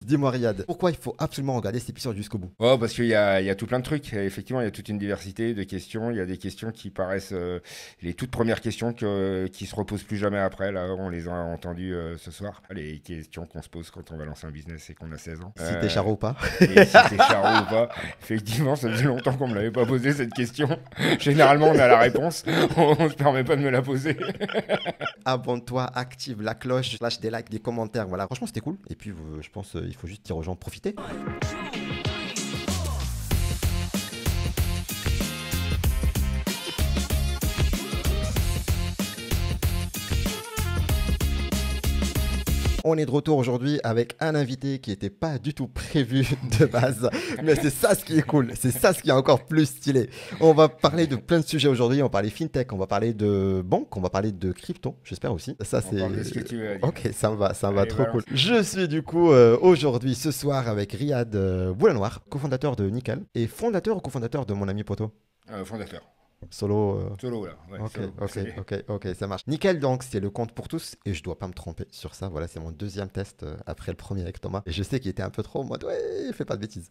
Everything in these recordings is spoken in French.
Dis-moi Riyad, pourquoi il faut absolument regarder cet épisode jusqu'au bout? Oh, parce qu'il y a tout plein de trucs. Effectivement, il y a toute une diversité de questions. Il y a des questions qui paraissent les toutes premières questions qui se reposent plus jamais après. Là, on les a entendues ce soir. Les questions qu'on se pose quand on va lancer un business et qu'on a 16 ans. Si t'es charreau ou pas? Et si t'es charreau ou pas. Effectivement, ça faisait longtemps qu'on me l'avait pas posé cette question. Généralement, on a la réponse. On se permet pas de me la poser. Abonne-toi, active la cloche, lâche des likes, des commentaires. Voilà, franchement, c'était cool. Et puis, je pense il faut juste dire aux gens profiter. On est de retour aujourd'hui avec un invité qui n'était pas du tout prévu de base. Mais c'est ça ce qui est cool. C'est ça ce qui est encore plus stylé. On va parler de plein de sujets aujourd'hui. On va parler fintech, on va parler de banque, on va parler de crypto, j'espère aussi. Ça, c'est... On parle de ce que tu veux dire. Ok, ça me va Allez, trop balance. cool. Je suis du coup aujourd'hui, ce soir, avec Riyad Boulanoir, cofondateur de Nickel et fondateur ou cofondateur de Mon Ami Poto. Fondateur. Solo. Solo, là. Ouais, solo. Ok, ça marche. Nickel, donc, c'est le compte pour tous et je dois pas me tromper sur ça. Voilà, c'est mon deuxième test après le premier avec Thomas. Et je sais qu'il était un peu trop en mode, ouais, fais pas de bêtises.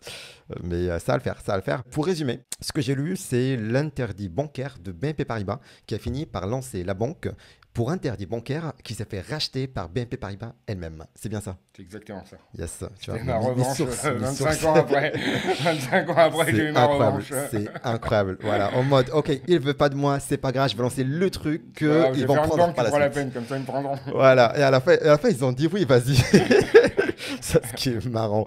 Mais ça va le faire, ça va le faire. Pour résumer, ce que j'ai lu, c'est l'interdit bancaire de BNP Paribas qui a fini par lancer la banque pour interdit bancaire qui s'est fait racheter par BNP Paribas elle-même. C'est bien ça? C'est exactement ça. Yes. Tu C'était vois, ma revanche sources, 25 ans après. 25 ans après, j'ai eu ma incroyable, revanche. c'est incroyable. Voilà, en mode, ok, il veut pas de moi, c'est pas grave, je vais lancer le truc que Voilà, je ils vais vont faire une prendre banque par qui la prend la suite. peine, comme ça ils me prendront. Voilà, et à la fin, ils ont dit oui, vas-y. Ça, ce qui est marrant.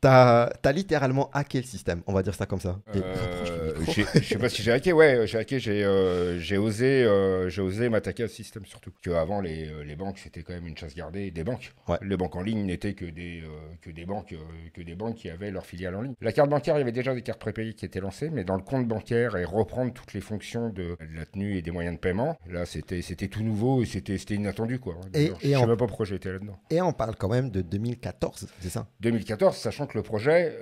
T'as littéralement hacké le système, on va dire ça comme ça. Et rapproche le micro. Je sais pas si j'ai hacké, ouais, j'ai osé m'attaquer à ce système surtout. Parce qu'avant, les banques, c'était quand même une chasse gardée des banques. Ouais. Les banques en ligne n'étaient que des banques qui avaient leur filiale en ligne. La carte bancaire, il y avait déjà des cartes prépayées qui étaient lancées, mais dans le compte bancaire et reprendre toutes les fonctions de la tenue et des moyens de paiement, là, c'était tout nouveau et c'était inattendu, quoi. Et Je sais même pas pourquoi j'étais là-dedans. Et on parle quand même de 2014, c'est ça? 2014, sachant que le projet,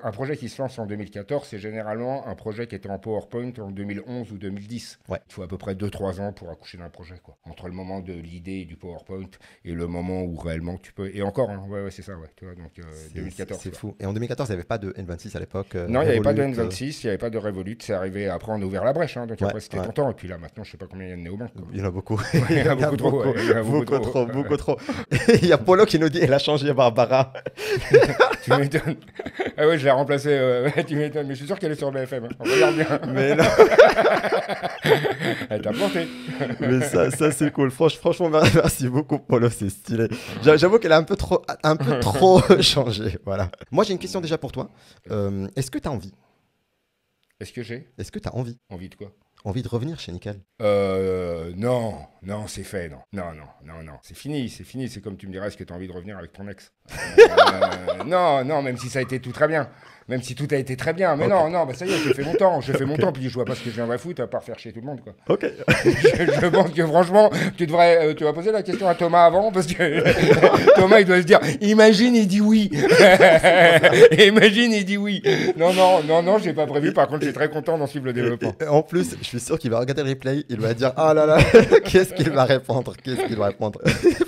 un projet qui se lance en 2014, c'est généralement un projet qui était en PowerPoint en 2011 ou 2010. Ouais. Il faut à peu près 2-3 ans pour accoucher d'un projet, quoi. Entre le moment de l'idée et du PowerPoint et le moment où réellement tu peux... Et encore, hein, ouais, c'est ça, ouais. Tu vois, donc 2014. C'est quoi. fou. Et en 2014, il n'y avait pas de N26 à l'époque. Non, il n'y avait pas de Revolut, N26, il n'y avait pas de Revolut. C'est arrivé après, on a ouvert la brèche, hein, donc Ouais, après c'était ouais. tentant. Et puis là, maintenant, je sais pas combien il y a de néobanques. quoi. Il y en a beaucoup. Il y en a beaucoup trop, ouais, il y en a Beaucoup trop. Il y a Polo qui nous dit, elle a changé Barbara. Tu m'étonnes. Ah ouais, je l'ai remplacée, tu m'étonnes, mais je suis sûr qu'elle est sur BFM. Hein. Regarde bien. Mais non. Elle t'a planté. Mais ça c'est cool. Franchement, merci beaucoup, Polo, c'est stylé. J'avoue qu'elle a un peu trop changé. Voilà. Moi, j'ai une question déjà pour toi. Est-ce que tu as envie? Est-ce que j'ai Est-ce que tu as envie? envie de quoi? Envie de revenir chez Nickel? Non, c'est fait, non, c'est fini, c'est comme tu me dirais, est-ce que tu as envie de revenir avec ton ex? Non, même si ça a été tout très bien, même si tout a été très bien, mais Okay. non, bah ça y est, j'ai fait mon temps, puis je vois pas ce que je viendrais foutre à part faire chier tout le monde, quoi. Ok. Je pense que franchement, tu vas poser la question à Thomas avant, parce que Thomas, il doit se dire, imagine, il dit oui. Imagine, il dit oui. Non, j'ai pas prévu, par contre, je suis très content d'en suivre le développement. Et en plus, je suis sûr qu'il va regarder le replay, il va dire ah là là, qu'est-ce qu'il va répondre?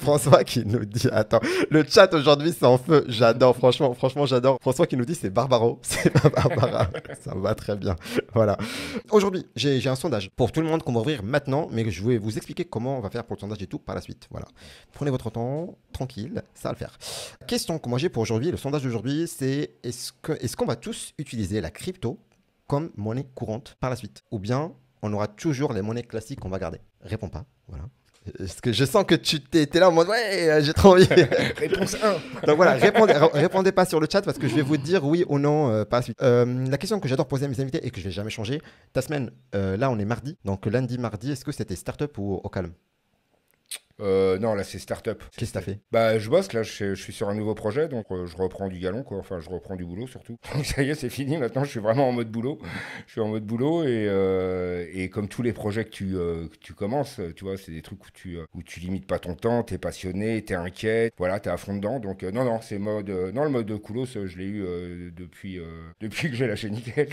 François qui nous dit, attends, le chat aujourd'hui c'est en feu, j'adore, franchement j'adore. François qui nous dit c'est Barbaro, c'est pas Barbara, ça me va très bien. Voilà. Aujourd'hui, j'ai un sondage pour tout le monde qu'on va ouvrir maintenant, mais je vais vous expliquer comment on va faire pour le sondage et tout par la suite. Voilà. Prenez votre temps, tranquille, ça va le faire. Question que moi j'ai pour aujourd'hui, le sondage d'aujourd'hui, c'est est-ce qu'on va tous utiliser la crypto comme monnaie courante par la suite? Ou bien on aura toujours les monnaies classiques qu'on va garder? Réponds pas, voilà. Parce que je sens que tu t'es là en mode ouais, j'ai trop envie. Réponse 1. Donc voilà, répondez pas sur le chat parce que je vais vous dire oui ou non par la suite. La question que j'adore poser à mes invités et que je vais jamais changer, ta semaine, là on est mardi, donc lundi, mardi, est-ce que c'était start-up ou au calme? Non, là, c'est start-up. Qu'est-ce que t'as fait? Bah, je bosse, là, je suis sur un nouveau projet, donc je reprends du galon, quoi. Enfin, je reprends du boulot, surtout. Donc, ça y est, c'est fini, maintenant, je suis vraiment en mode boulot. Je suis en mode boulot, et comme tous les projets que tu commences, tu vois, c'est des trucs où tu limites pas ton temps, t'es passionné, t'es inquiet, voilà, t'es à fond dedans. Donc, non, c'est le mode coolos, je l'ai eu depuis que j'ai lâché Nickel.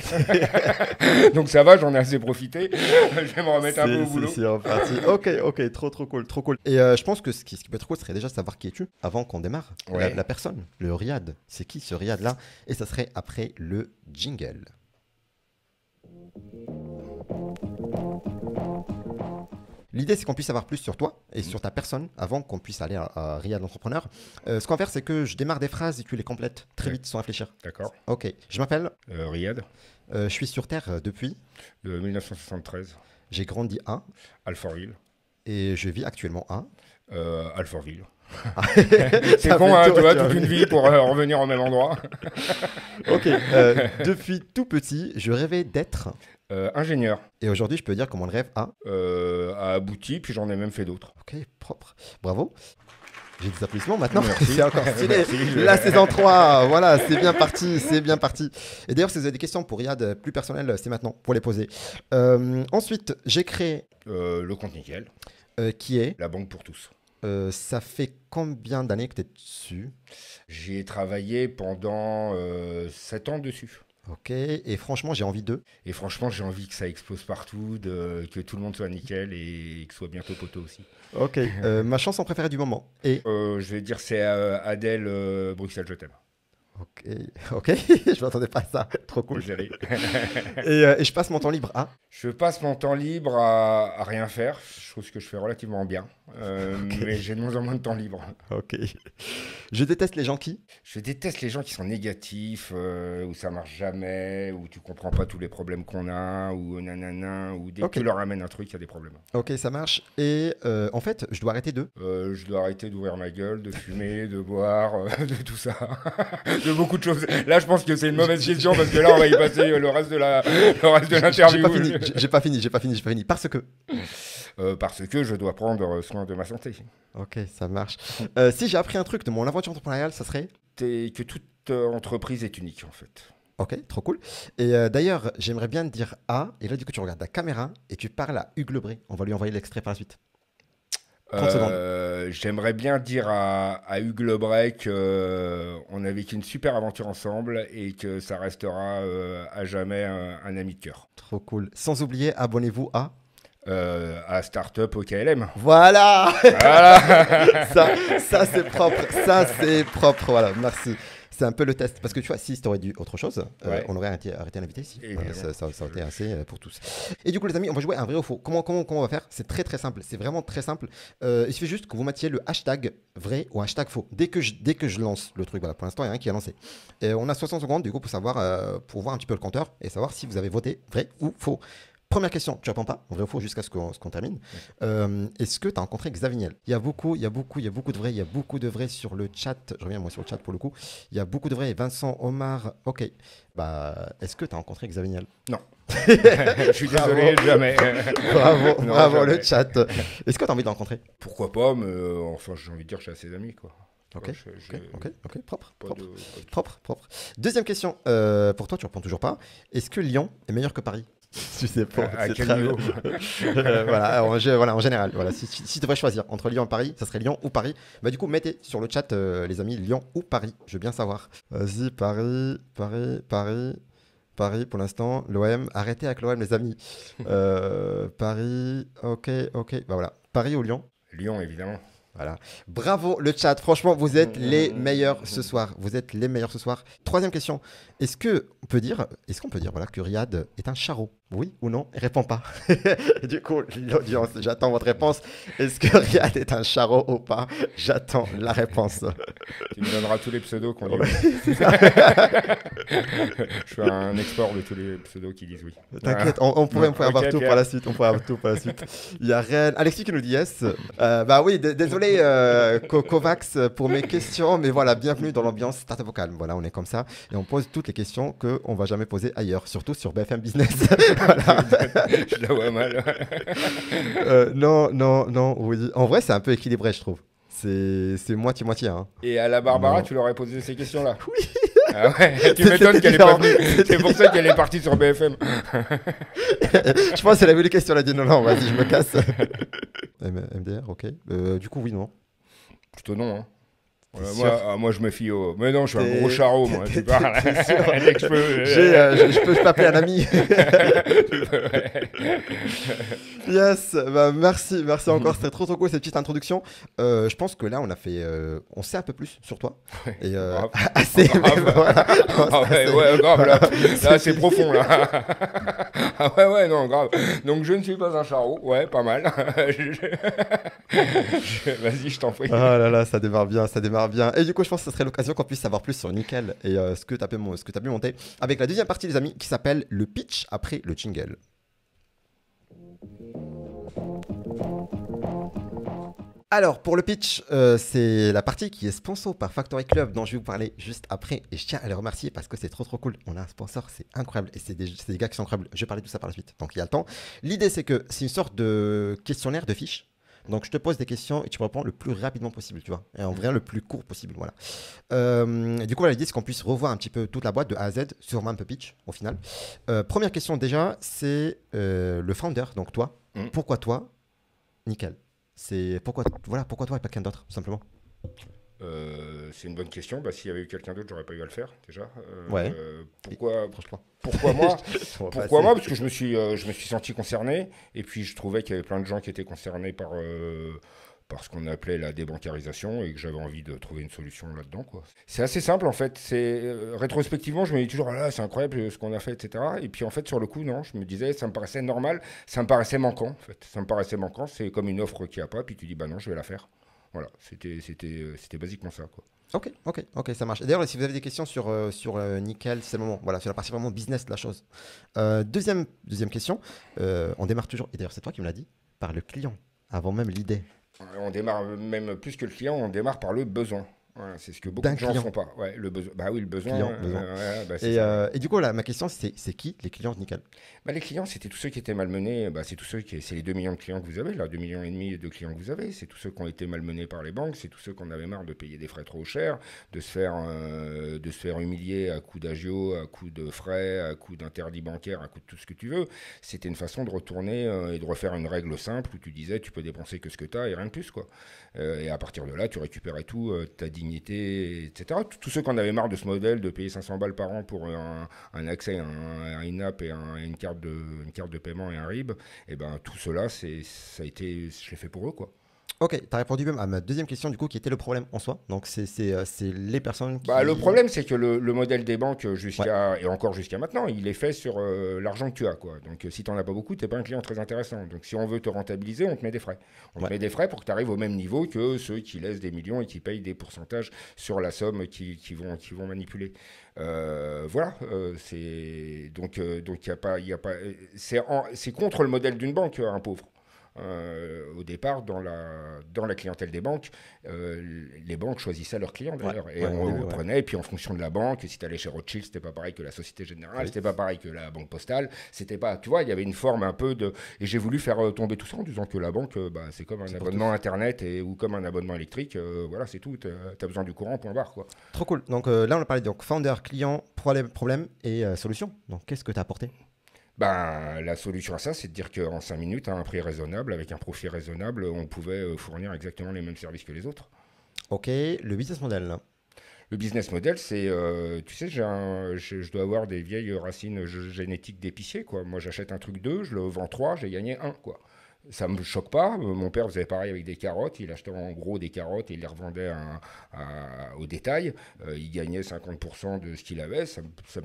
Donc, ça va, j'en ai assez profité. Je vais me remettre un peu au boulot. C'est reparti. Ok, trop cool. Et je pense que ce qui peut être cool serait déjà savoir qui es-tu avant qu'on démarre. Ouais. La personne, le Riyad. C'est qui ce Riyad-là? Et ça serait après le jingle. L'idée, c'est qu'on puisse savoir plus sur toi et sur ta personne avant qu'on puisse aller à Riyad l'entrepreneur. Ce qu'on va faire, c'est que je démarre des phrases et tu les complètes très vite sans réfléchir. D'accord. Ok, je m'appelle, Riyad, je suis sur Terre depuis, de 1973. j'ai grandi à Alfortville. et je vis actuellement à. Alfortville. C'est C'est con, hein, tu vois, toute une vie pour revenir au même endroit. Ok, depuis tout petit, je rêvais d'être. Ingénieur. Et aujourd'hui, je peux dire que mon rêve a. A abouti, puis j'en ai même fait d'autres. Ok, propre. Bravo. J'ai des applaudissements maintenant. Merci. C'est encore stylé. Merci. La saison 3, voilà, c'est bien parti, c'est bien parti. Et d'ailleurs, si vous avez des questions pour Riyad plus personnelles, c'est maintenant pour les poser. Ensuite, j'ai créé Le compte nickel. qui est. La banque pour tous. Ça fait combien d'années que tu es dessus? J'y ai travaillé pendant 7 ans dessus. Ok, et franchement, j'ai envie de. Et franchement, j'ai envie que ça explose partout, que tout le monde soit nickel et que ce soit bientôt poteau aussi. Ok, ma chanson préférée du moment. Et. Je vais dire c'est Adèle, Bruxelles, je t'aime. Ok, ok, je m'attendais pas à ça. Trop cool. Désolé. Et je passe mon temps libre à. Je passe mon temps libre à rien faire, chose que je fais relativement bien, mais j'ai de moins en moins de temps libre. Ok. Je déteste les gens qui. Je déteste les gens qui sont négatifs, où ça marche jamais, où tu comprends pas tous les problèmes qu'on a, ou nanana, ou dès Ok. que tu leur amènes un truc, il y a des problèmes. Ok, ça marche. Et en fait, je dois arrêter de. Je dois arrêter d'ouvrir ma gueule, de fumer, de boire, de tout ça, de beaucoup de choses. Là, je pense que c'est une mauvaise question parce que là, on va y passer le reste de l'interview. J'ai pas fini. Parce que. Parce que je dois prendre soin de ma santé. Ok, ça marche. Si j'ai appris un truc de mon aventure entrepreneuriale, ça serait. Que toute entreprise est unique, en fait. Ok, trop cool. Et d'ailleurs, j'aimerais bien te dire A. Et là, du coup, tu regardes la caméra et tu parles à Hugues Lebré. On va lui envoyer l'extrait par la suite. 30 secondes. J'aimerais bien dire à Hugues Lebray qu'on a vécu une super aventure ensemble et que ça restera à jamais un ami de cœur. Trop cool. Sans oublier, abonnez-vous à. À Startup au KLM. Voilà. Voilà. Ça c'est propre. Ça c'est propre. Voilà, merci. C'est un peu le test. Parce que tu vois, si tu aurais dit autre chose, Ouais. on aurait arrêté l'invité ici. Évidemment. Ça aurait été assez pour tous. Et du coup, les amis, on va jouer à un vrai ou faux. Comment on va faire? C'est très très simple. C'est vraiment très simple. Il suffit juste que vous mettiez le hashtag vrai ou hashtag faux. Dès que je lance le truc, voilà, pour l'instant, il y a un qui a lancé. Et on a 60 secondes du coup pour savoir, pour voir un petit peu le compteur et savoir si vous avez voté vrai ou faux. Première question, tu réponds pas, vrai ou faux, jusqu'à ce qu'on termine. Est-ce que tu as rencontré Xavier Niel? Il y a beaucoup de vrais, il y a beaucoup de vrais sur le chat. Je reviens moi sur le chat pour le coup. Il y a beaucoup de vrais. Vincent, Omar, ok. Bah, est-ce que tu as rencontré Xavier Niel? Non. Je suis désolé, jamais. Bravo, Non, bravo jamais. le chat. Est-ce que tu as envie de le rencontrer? Pourquoi pas, mais enfin, j'ai envie de dire que je suis assez amis, quoi. Ok, ok, propre. Pas de- Propre. Deuxième question, pour toi, tu réponds toujours pas. Est-ce que Lyon est meilleur que Paris? Tu sais pas. À c'est quel très- niveau? voilà, en général. Voilà, si tu devrais choisir entre Lyon et Paris, ça serait Lyon ou Paris. Bah, du coup, mettez sur le chat, les amis, Lyon ou Paris. Je veux bien savoir. Vas-y, Paris, pour l'instant. L'OM. Arrêtez avec l'OM, les amis. Paris, ok. Bah voilà. Paris ou Lyon? Lyon, évidemment. Voilà. Bravo le chat. Franchement, vous êtes les meilleurs ce soir. Troisième question. Est-ce qu'on peut dire voilà, que Riyad est un charreau? Oui ou non? Il répond pas. Du coup, l'audience, j'attends votre réponse. Est-ce que Riyad est un charreau ou pas? J'attends la réponse. Tu me donneras tous les pseudos qu'on dit. Je fais un export de tous les pseudos qui disent oui. T'inquiète, on pourrait avoir Ok, tout Pierre. par la suite. Il y a Ren, Alexis qui nous dit yes. Bah oui, désolé Kovacs pour mes questions, mais voilà, bienvenue dans l'ambiance Startup au calme. Voilà, on est comme ça et on pose toutes les questions qu'on va jamais poser ailleurs, surtout sur BFM Business. Voilà. Je la vois mal. Non, oui. En vrai, c'est un peu équilibré, je trouve. C'est moitié-moitié. Hein. Et à la Barbara, Non. tu leur as posé ces questions-là? Oui. Ah ouais, tu C'était m'étonnes qu'elle est pas différent. venue. C'est pour ça qu'elle est partie sur BFM. Je pense qu'elle a vu les questions, elle a dit non, vas-y, je me casse. MDR, ok. Du coup, oui, non. Plutôt non. Hein. Moi, je me fie au. Mais non, je suis un gros T'es- charreau, moi. Tu parles. t'es sûr Dès que je peux. Je peux t'appeler un ami. Yes, bah merci encore, c'était trop cool cette petite introduction. Je pense que là on a fait, on sait un peu plus sur toi. Et Grave. assez, Grave. mais voilà. Ah ouais, grave, là c'est profond, là. Ah ouais, non, grave. Donc, je ne suis pas un charreau. Ouais, pas mal. Vas-y, je t'en prie. Ah là là, ça démarre bien, ça démarre bien. Et du coup, je pense que ce serait l'occasion qu'on puisse savoir plus sur Nickel et ce que tu as pu monter avec la deuxième partie, les amis, qui s'appelle le pitch après le jingle. Alors, pour le pitch, c'est la partie qui est sponsor par Factory Club dont je vais vous parler juste après. Et je tiens à les remercier parce que c'est trop cool. On a un sponsor, c'est incroyable. Et c'est des gars qui sont incroyables. Je vais parler de tout ça par la suite. Donc, il y a le temps. L'idée, c'est que c'est une sorte de questionnaire de fiches. Donc, je te pose des questions et tu me réponds le plus rapidement possible, tu vois. Et en vrai, le plus court possible, voilà. Et du coup, voilà, l'idée, c'est qu'on puisse revoir un petit peu toute la boîte de A à Z sur un peu pitch, au final. Première question, déjà, c'est le founder, donc toi. Pourquoi toi, Nickel? C'est pourquoi toi et pas quelqu'un d'autre, tout simplement. C'est une bonne question. Bah, s'il y avait eu quelqu'un d'autre, j'aurais pas eu à le faire déjà. Ouais. Pourquoi, Franchement. pourquoi moi On va Pourquoi passer. moi? Parce que je me suis senti concerné. Et puis je trouvais qu'il y avait plein de gens qui étaient concernés par ce qu'on appelait la débancarisation et que j'avais envie de trouver une solution là-dedans, quoi. C'est assez simple en fait. Rétrospectivement, je me dis toujours ah là, c'est incroyable ce qu'on a fait, etc. Et puis en fait, sur le coup, non, je me disais ça me paraissait normal, ça me paraissait manquant en fait. Ça me paraissait manquant. C'est comme une offre qu'il n'y a pas, puis tu dis bah non, je vais la faire. Voilà, c'était basiquement ça, quoi. Ok, ça marche. Et d'ailleurs, si vous avez des questions sur Nickel, c'est le moment. Voilà, sur la partie vraiment business de la chose. Deuxième question. On démarre toujours, et d'ailleurs, c'est toi qui me l'as dit, par le client, avant même l'idée. On démarre même plus que le client, on démarre par le besoin. Voilà, c'est ce que beaucoup D'un de gens client. font pas. Ouais, le besoin. Bah oui, le besoin. Client, besoin. Ouais, bah, c'est ça. Et du coup, là, ma question, c'est qui les clients de Nickel? Bah, les clients, c'était tous ceux qui étaient malmenés. Bah, c'est les 2 millions de clients que vous avez, là, 2,5 millions de clients que vous avez. C'est tous ceux qui ont été malmenés par les banques. C'est tous ceux qu'on avait marre de payer des frais trop chers, de se faire humilier à coups d'agio, à coups de frais, à coups d'interdits bancaires, à coups de tout ce que tu veux. C'était une façon de retourner et de refaire une règle simple où tu disais tu peux dépenser que ce que tu as et rien de plus, quoi. Et à partir de là, tu récupérais tout, ta dignité, etc. Tous ceux qui en avaient marre de ce modèle de payer 500 balles par an pour un accès à une app et une carte de paiement et un RIB, et ben tout cela, ça a été, je l'ai fait pour eux, quoi. Ok, tu as répondu même à ma deuxième question, du coup, qui était le problème en soi. Donc, c'est les personnes qui... Bah, le problème, c'est que le modèle des banques, Ouais. et encore jusqu'à maintenant, il est fait sur l'argent que tu as, quoi. Donc, si tu n'en as pas beaucoup, tu n'es pas un client très intéressant. Donc, si on veut te rentabiliser, on te met des frais. On te Ouais. met des frais pour que tu arrives au même niveau que ceux qui laissent des millions et qui payent des pourcentages sur la somme qui vont manipuler. Voilà. Donc, y a pas, c'est contre le modèle d'une banque, un pauvre. Au départ, dans la clientèle des banques, les banques choisissaient leurs clients d'ailleurs. Et on prenait, et puis en fonction de la banque, si tu allais chez Rothschild, c'était pas pareil que la Société Générale, c'était pas pareil que la Banque Postale, c'était pas, tu vois, il y avait une forme un peu de. Et j'ai voulu faire tomber tout ça en disant que la banque, c'est comme un abonnement Internet ou comme un abonnement électrique, voilà, c'est tout, t'as besoin du courant, point barre, quoi. Trop cool. Donc là, on a parlé de founder, client, problème et solution. Donc, qu'est-ce que tu as apporté? Ben, la solution à ça, c'est de dire qu'en 5 minutes, à un prix raisonnable, avec un profit raisonnable, on pouvait fournir exactement les mêmes services que les autres. Ok, le business model, là. Le business model, c'est, tu sais, je dois avoir des vieilles racines génétiques d'épicier, quoi. Moi, j'achète un truc 2, je le vends 3, j'ai gagné 1, quoi. Ça me choque pas. Mon père faisait pareil avec des carottes. Il achetait en gros des carottes et il les revendait au détail. Il gagnait 50% de ce qu'il avait.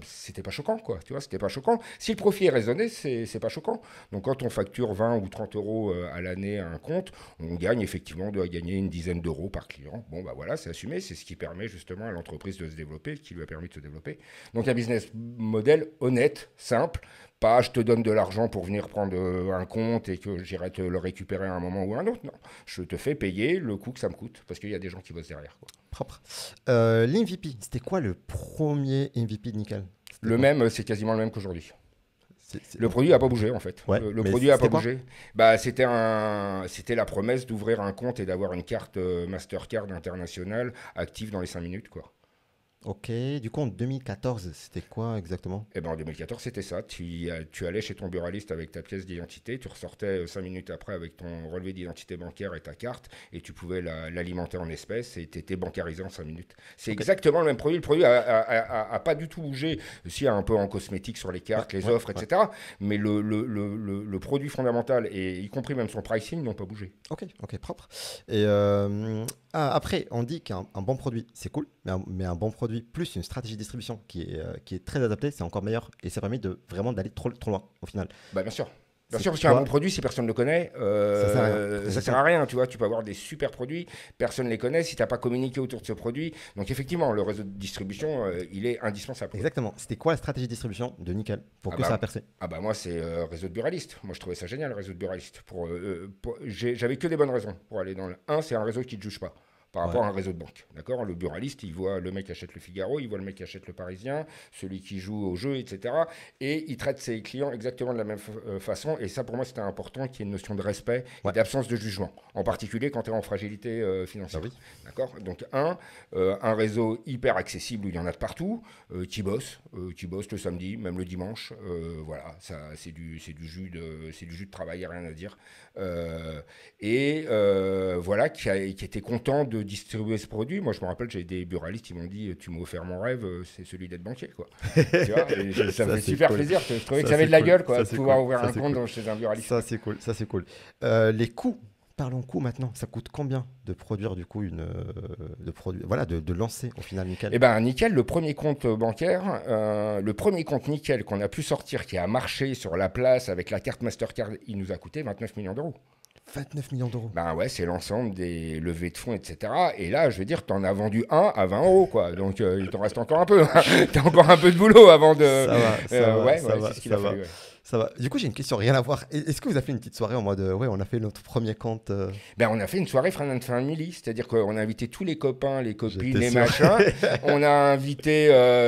C'était pas choquant, quoi. Tu vois, c'était pas choquant. Si le profit est raisonné, c'est pas choquant. Donc quand on facture 20 ou 30 euros à l'année à un compte, on gagne effectivement, on doit gagner une dizaine d'euros par client. Bon, bah voilà, c'est assumé. C'est ce qui permet justement à l'entreprise de se développer, qui lui a permis de se développer. Donc un business model honnête, simple. Pas je te donne de l'argent pour venir prendre un compte et que j'irai te le récupérer à un moment ou à un autre. Non, je te fais payer le coût que ça me coûte parce qu'il y a des gens qui bossent derrière, quoi. Propre. L'MVP, c'était quoi le premier MVP de Nickel? Le même, c'est quasiment le même qu'aujourd'hui. Le Donc, produit n'a pas bougé en fait. ouais, Le mais produit n'a pas c'était quoi? bougé. Bah, c'était la promesse d'ouvrir un compte et d'avoir une carte Mastercard internationale active dans les 5 minutes, quoi. Ok, du coup en 2014, c'était quoi exactement? Eh ben, en 2014, c'était ça. Tu allais chez ton buraliste avec ta pièce d'identité, tu ressortais 5 minutes après avec ton relevé d'identité bancaire et ta carte, et tu pouvais l'alimenter en espèces, et tu étais bancarisé en 5 minutes. C'est Ok, exactement le même produit. Le produit a pas du tout bougé. Si, un peu en cosmétique sur les ouais, cartes, les ouais, offres, ouais. etc. Mais le produit fondamental, et y compris même son pricing, n'ont pas bougé. Ok, ok, propre. Et après, on dit qu'un bon produit, c'est cool, mais un bon produit plus une stratégie de distribution qui est très adaptée, c'est encore meilleur et ça permet de vraiment d'aller trop, trop loin au final. Bah, bien sûr. Bien C'est sûr, parce qu'un bon quoi? produit, si personne ne le connaît, Ça sert à rien. ça sert Exactement. à rien. Tu vois, tu peux avoir des super produits, personne ne les connaît si tu n'as pas communiqué autour de ce produit. Donc effectivement, le réseau de distribution, il est indispensable, quoi. Exactement. C'était quoi la stratégie de distribution de Nickel pour Ah que ça a bah, percé? ah bah moi, c'est réseau de buralistes. Moi, je trouvais ça génial, le réseau de buralistes. J'avais que des bonnes raisons pour aller dans le... Un, c'est un réseau qui ne te juge pas par Ouais. rapport à un réseau de banque. D'accord. Le buraliste, il voit le mec qui achète le Figaro, il voit le mec qui achète le Parisien, celui qui joue au jeu, etc. Et il traite ses clients exactement de la même façon. Et ça, pour moi, c'était important qu'il y ait une notion de respect et Ouais. d'absence de jugement. En particulier quand tu es en fragilité Bah financière. oui. D'accord. Donc, un réseau hyper accessible où il y en a de partout, qui bosse le samedi, même le dimanche. Voilà, ça, c'est du jus de travail, y a rien à dire. Voilà, qui était content de distribuer ce produit. Moi, je me rappelle, j'ai des buralistes qui m'ont dit, tu m'as offert mon rêve, c'est celui d'être banquier, quoi. Tu vois, et ça me Ça, fait c'est super cool. plaisir. Je trouvais que Ça, ça avait c'est de la cool. gueule, quoi, Ça, de c'est pouvoir cool. ouvrir Ça, un c'est compte cool. chez un buraliste. Ça, c'est cool. Ça, c'est cool. Les coûts. Parlons coûts maintenant. Ça coûte combien de produire du coup de produits, voilà, de lancer au final Nickel? Eh ben, nickel, le premier compte bancaire, le premier compte nickel qu'on a pu sortir, qui a marché sur la place avec la carte Mastercard, il nous a coûté 29 millions d'euros. 29 millions d'euros. Ben ouais, c'est l'ensemble des levées de fonds, etc. Et là, je veux dire, t'en as vendu un à 20 euros, quoi. Donc, il t'en reste encore un peu. T'as encore un peu de boulot avant de... Ça va, ça va, Ouais, ça ouais, va, c'est ce qu'il ça a va, fallu, ouais. ça va. Du coup, j'ai une question, rien à voir. Est-ce que vous avez fait une petite soirée en mode, ouais, on a fait notre premier compte Ben, on a fait une soirée Friend and Family, c'est-à-dire qu'on a invité tous les copains, les copines, j'étais les sûr. machins. On a invité,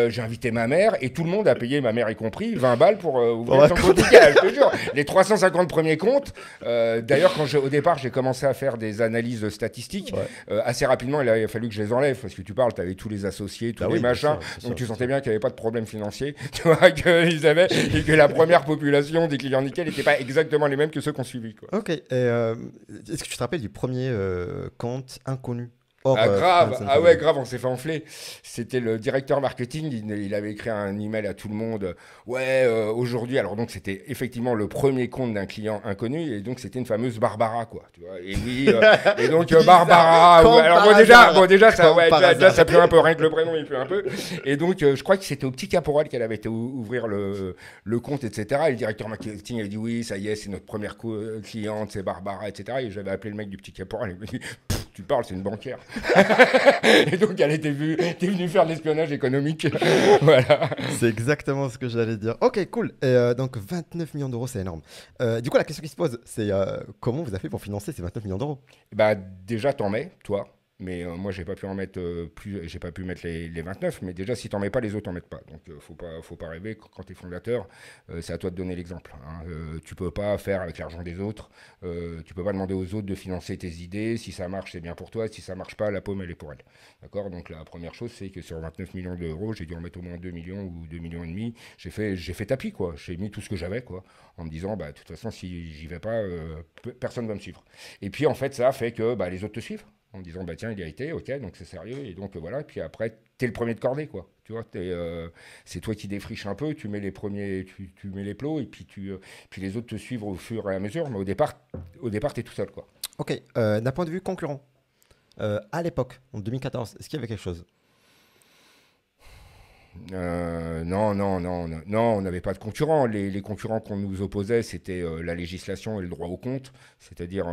j'ai invité ma mère, et tout le monde a payé, ma mère y compris, 20 balles pour Pour ouvrir son compte raconter. Nickel, je te jure. Les 350 premiers comptes. D'ailleurs, au départ, j'ai commencé à faire des analyses statistiques. Ouais. Assez rapidement, il a fallu que je les enlève, parce que tu parles, tu avais tous les associés, tous Bah les oui, bien machins. sûr, bien sûr, Donc tu bien sentais sûr. bien qu'il n'y avait pas de problème financier, tu vois, qu'ils avaient, et que la première population des clients Nickel n'était pas exactement les mêmes que ceux qu'on suivit, quoi. Ok. Et, est-ce que tu te rappelles du premier compte inconnu hors Ah Friends grave, and ah ouais Family? grave, on s'est fait enfler. C'était le directeur marketing, il avait écrit un email à tout le monde. Ouais, aujourd'hui, alors donc c'était effectivement le premier compte d'un client inconnu et donc c'était une fameuse Barbara, quoi. Tu vois, et oui, et donc Bizarre. Barbara. Ouais, Comme alors par hasard. bon déjà ça, Comme ouais, par là, hasard. ça pue un peu, rien que le prénom il pue un peu. Et donc je crois que c'était au petit caporal qu'elle avait été ouvrir le compte, etc. Et le directeur marketing avait dit oui, ça y est, c'est notre première cliente, c'est Barbara, etc. Et j'avais appelé le mec du petit caporal, il m'a dit tu parles, c'est une banquière. Et donc, elle était venue faire de l'espionnage économique. Voilà. C'est exactement ce que j'allais dire. Ok, cool. Et donc 29 millions d'euros, c'est énorme. Du coup, la question qui se pose, c'est comment vous avez fait pour financer ces 29 millions d'euros? Bah, déjà, t'en mets, toi. Mais moi, j'ai pas pu en mettre plus, j'ai pas pu mettre les 29. Mais déjà, si t'en mets pas, les autres t'en mettent pas. Donc, faut pas rêver. Quand t'es fondateur, c'est à toi de donner l'exemple, hein. Tu peux pas faire avec l'argent des autres. Tu peux pas demander aux autres de financer tes idées. Si ça marche, c'est bien pour toi. Si ça marche pas, la pomme, elle est pour elle. D'accord. Donc, la première chose, c'est que sur 29 millions d'euros, j'ai dû en mettre au moins 2 millions ou 2 millions et demi. J'ai fait tapis, quoi. J'ai mis tout ce que j'avais, quoi, en me disant, bah, de toute façon, si j'y vais pas, personne va me suivre. Et puis, en fait, ça a fait que bah, les autres te suivent en me disant bah tiens il a été ok donc c'est sérieux et donc voilà et puis après t'es le premier de cordée quoi tu vois c'est toi qui défriches un peu tu mets les premiers tu mets les plots et puis puis les autres te suivent au fur et à mesure mais au départ t'es tout seul quoi. Ok, d'un point de vue concurrent, à l'époque, en 2014, est-ce qu'il y avait quelque chose? Non, on n'avait pas de concurrents. Les concurrents qu'on nous opposait, c'était la législation et le droit au compte, c'est-à-dire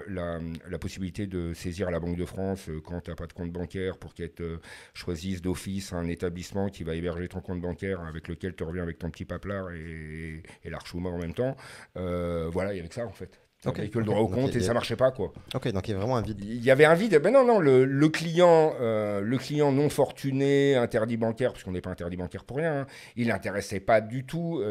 la possibilité de saisir la Banque de France quand tu n'as pas de compte bancaire pour qu'elle te choisisse d'office un établissement qui va héberger ton compte bancaire avec lequel tu reviens avec ton petit paplard et l'archouma en même temps. Voilà, il y avait que ça en fait. Ok, T'avais que le ok. droit au Donc, compte et ça marchait pas quoi. ok, donc il y a vraiment un vide. Il y avait un vide. Ben non, le client non fortuné, interdit bancaire, parce qu'on n'est pas interdit bancaire pour rien, hein, il n'intéressait pas du tout,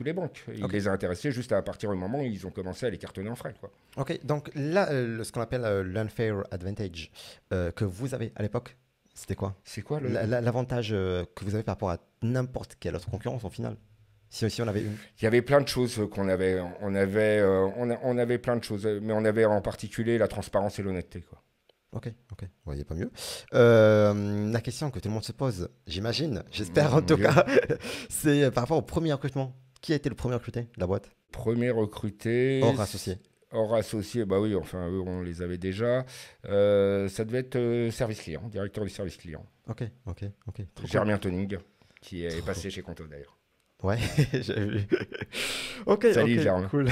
les banques. Il Ok, les a intéressés juste à partir du moment où ils ont commencé à les cartonner en frais, quoi. ok. Donc là, ce qu'on appelle l'unfair advantage que vous avez à l'époque, C'était quoi? C'est quoi L'avantage que vous avez par rapport à n'importe quelle autre concurrence, en final? Si on avait une. Il y avait plein de choses qu'on avait. On avait plein de choses, mais on avait en particulier la transparence et l'honnêteté, quoi. Ok, ok. Vous voyez pas mieux. La question que tout le monde se pose, j'imagine, j'espère en Mon tout Dieu. cas, c'est par rapport au premier recrutement. Qui a été le premier recruté de la boîte? Premier recruté, Hors associé. hors associé, bah oui, enfin, eux, on les avait déjà. Ça devait être service client, directeur du service client. Ok, ok, ok. Trop cool. Germain Toning, qui est passé chez Conto d'ailleurs. Ouais, j'avais vu. Ok, Salut, ok, Germain. cool.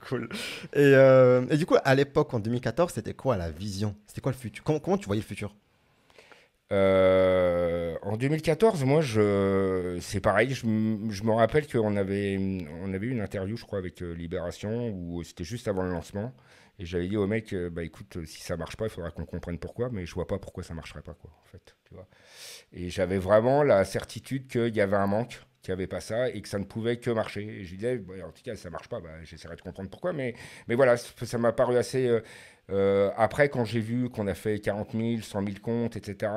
Cool. Et du coup, à l'époque, en 2014, c'était quoi la vision? C'était quoi le futur? Comment tu voyais le futur? En 2014, moi, c'est pareil. Je me rappelle on avait eu une interview, je crois, avec Libération, où c'était juste avant le lancement. Et j'avais dit au mec, bah écoute, si ça marche pas, il faudra qu'on comprenne pourquoi, mais je vois pas pourquoi ça marcherait pas, quoi, en fait, tu vois. Et j'avais vraiment la certitude qu'il y avait un manque, qu'il n'y avait pas ça, et que ça ne pouvait que marcher. Et je disais, bah, en tout cas, si ça marche pas, bah, j'essaierai de comprendre pourquoi, mais voilà, ça m'a paru assez. Après, quand j'ai vu qu'on a fait 40 000, 100 000 comptes, etc.,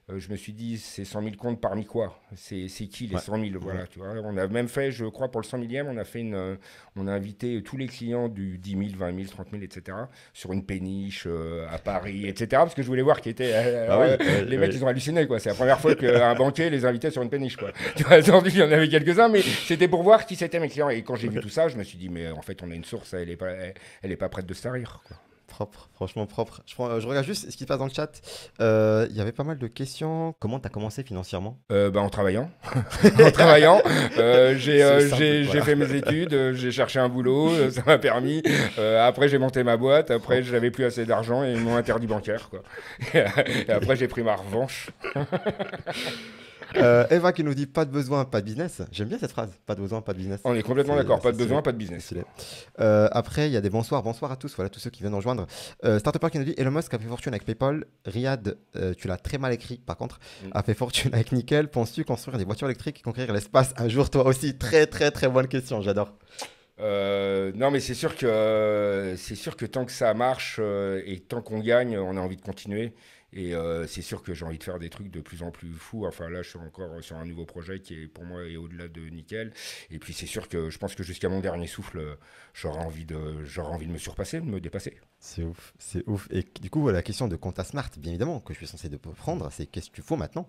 je me suis dit, c'est 100 000 comptes parmi quoi? C'est qui les Ouais. 100 000? Voilà, tu vois. On a même fait, je crois, pour le 100 millième, on a invité tous les clients du 10 000, 20 000, 30 000, etc., sur une péniche à Paris, etc., parce que je voulais voir qui était. Ah oui, Les mecs, oui. ils ont halluciné, quoi. C'est la première fois qu'un banquier les invitait sur une péniche, quoi. Tu vois, aujourd'hui, il y en avait quelques-uns, mais c'était pour voir qui c'était mes clients. Et quand j'ai vu tout ça, je me suis dit, mais en fait, on a une source, elle est pas prête de se tarir, quoi. Propre, franchement propre. Je regarde juste ce qui se passe dans le chat. Il y avait pas mal de questions. Comment tu as commencé financièrement? Bah, en travaillant. En travaillant. C'est simple, J'ai voilà. fait mes études, j'ai cherché un boulot, ça m'a permis. Après, j'ai monté ma boîte. Après, j'avais plus assez d'argent et ils m'ont interdit bancaire, quoi. Et après, j'ai pris ma revanche. Eva qui nous dit pas de besoin, pas de business. J'aime bien cette phrase. Pas de besoin, pas de business. On est complètement C'est d'accord. Pas de c'est besoin, stylé. pas de C'est business. stylé. Après, il y a des bonsoirs. Bonsoir à tous. Voilà, tous ceux qui viennent nous rejoindre. Startuper qui nous dit Elon Musk a fait fortune avec PayPal. Riyad, tu l'as très mal écrit par contre, a fait fortune avec Nickel. Penses-tu construire des voitures électriques et conquérir l'espace un jour toi aussi? Très, très, très bonne question. J'adore. Non, mais c'est sûr que tant que ça marche et tant qu'on gagne, on a envie de continuer. Et c'est sûr que j'ai envie de faire des trucs de plus en plus fous. Enfin, là, je suis encore sur un nouveau projet qui est pour moi est au-delà de nickel. Et puis, c'est sûr que je pense que jusqu'à mon dernier souffle, j'aurai envie de me surpasser, de me dépasser. C'est ouf, c'est ouf. Et du coup, la question de Compta Smart, bien évidemment, que je suis censé de prendre, c'est qu'est-ce que tu fais maintenant?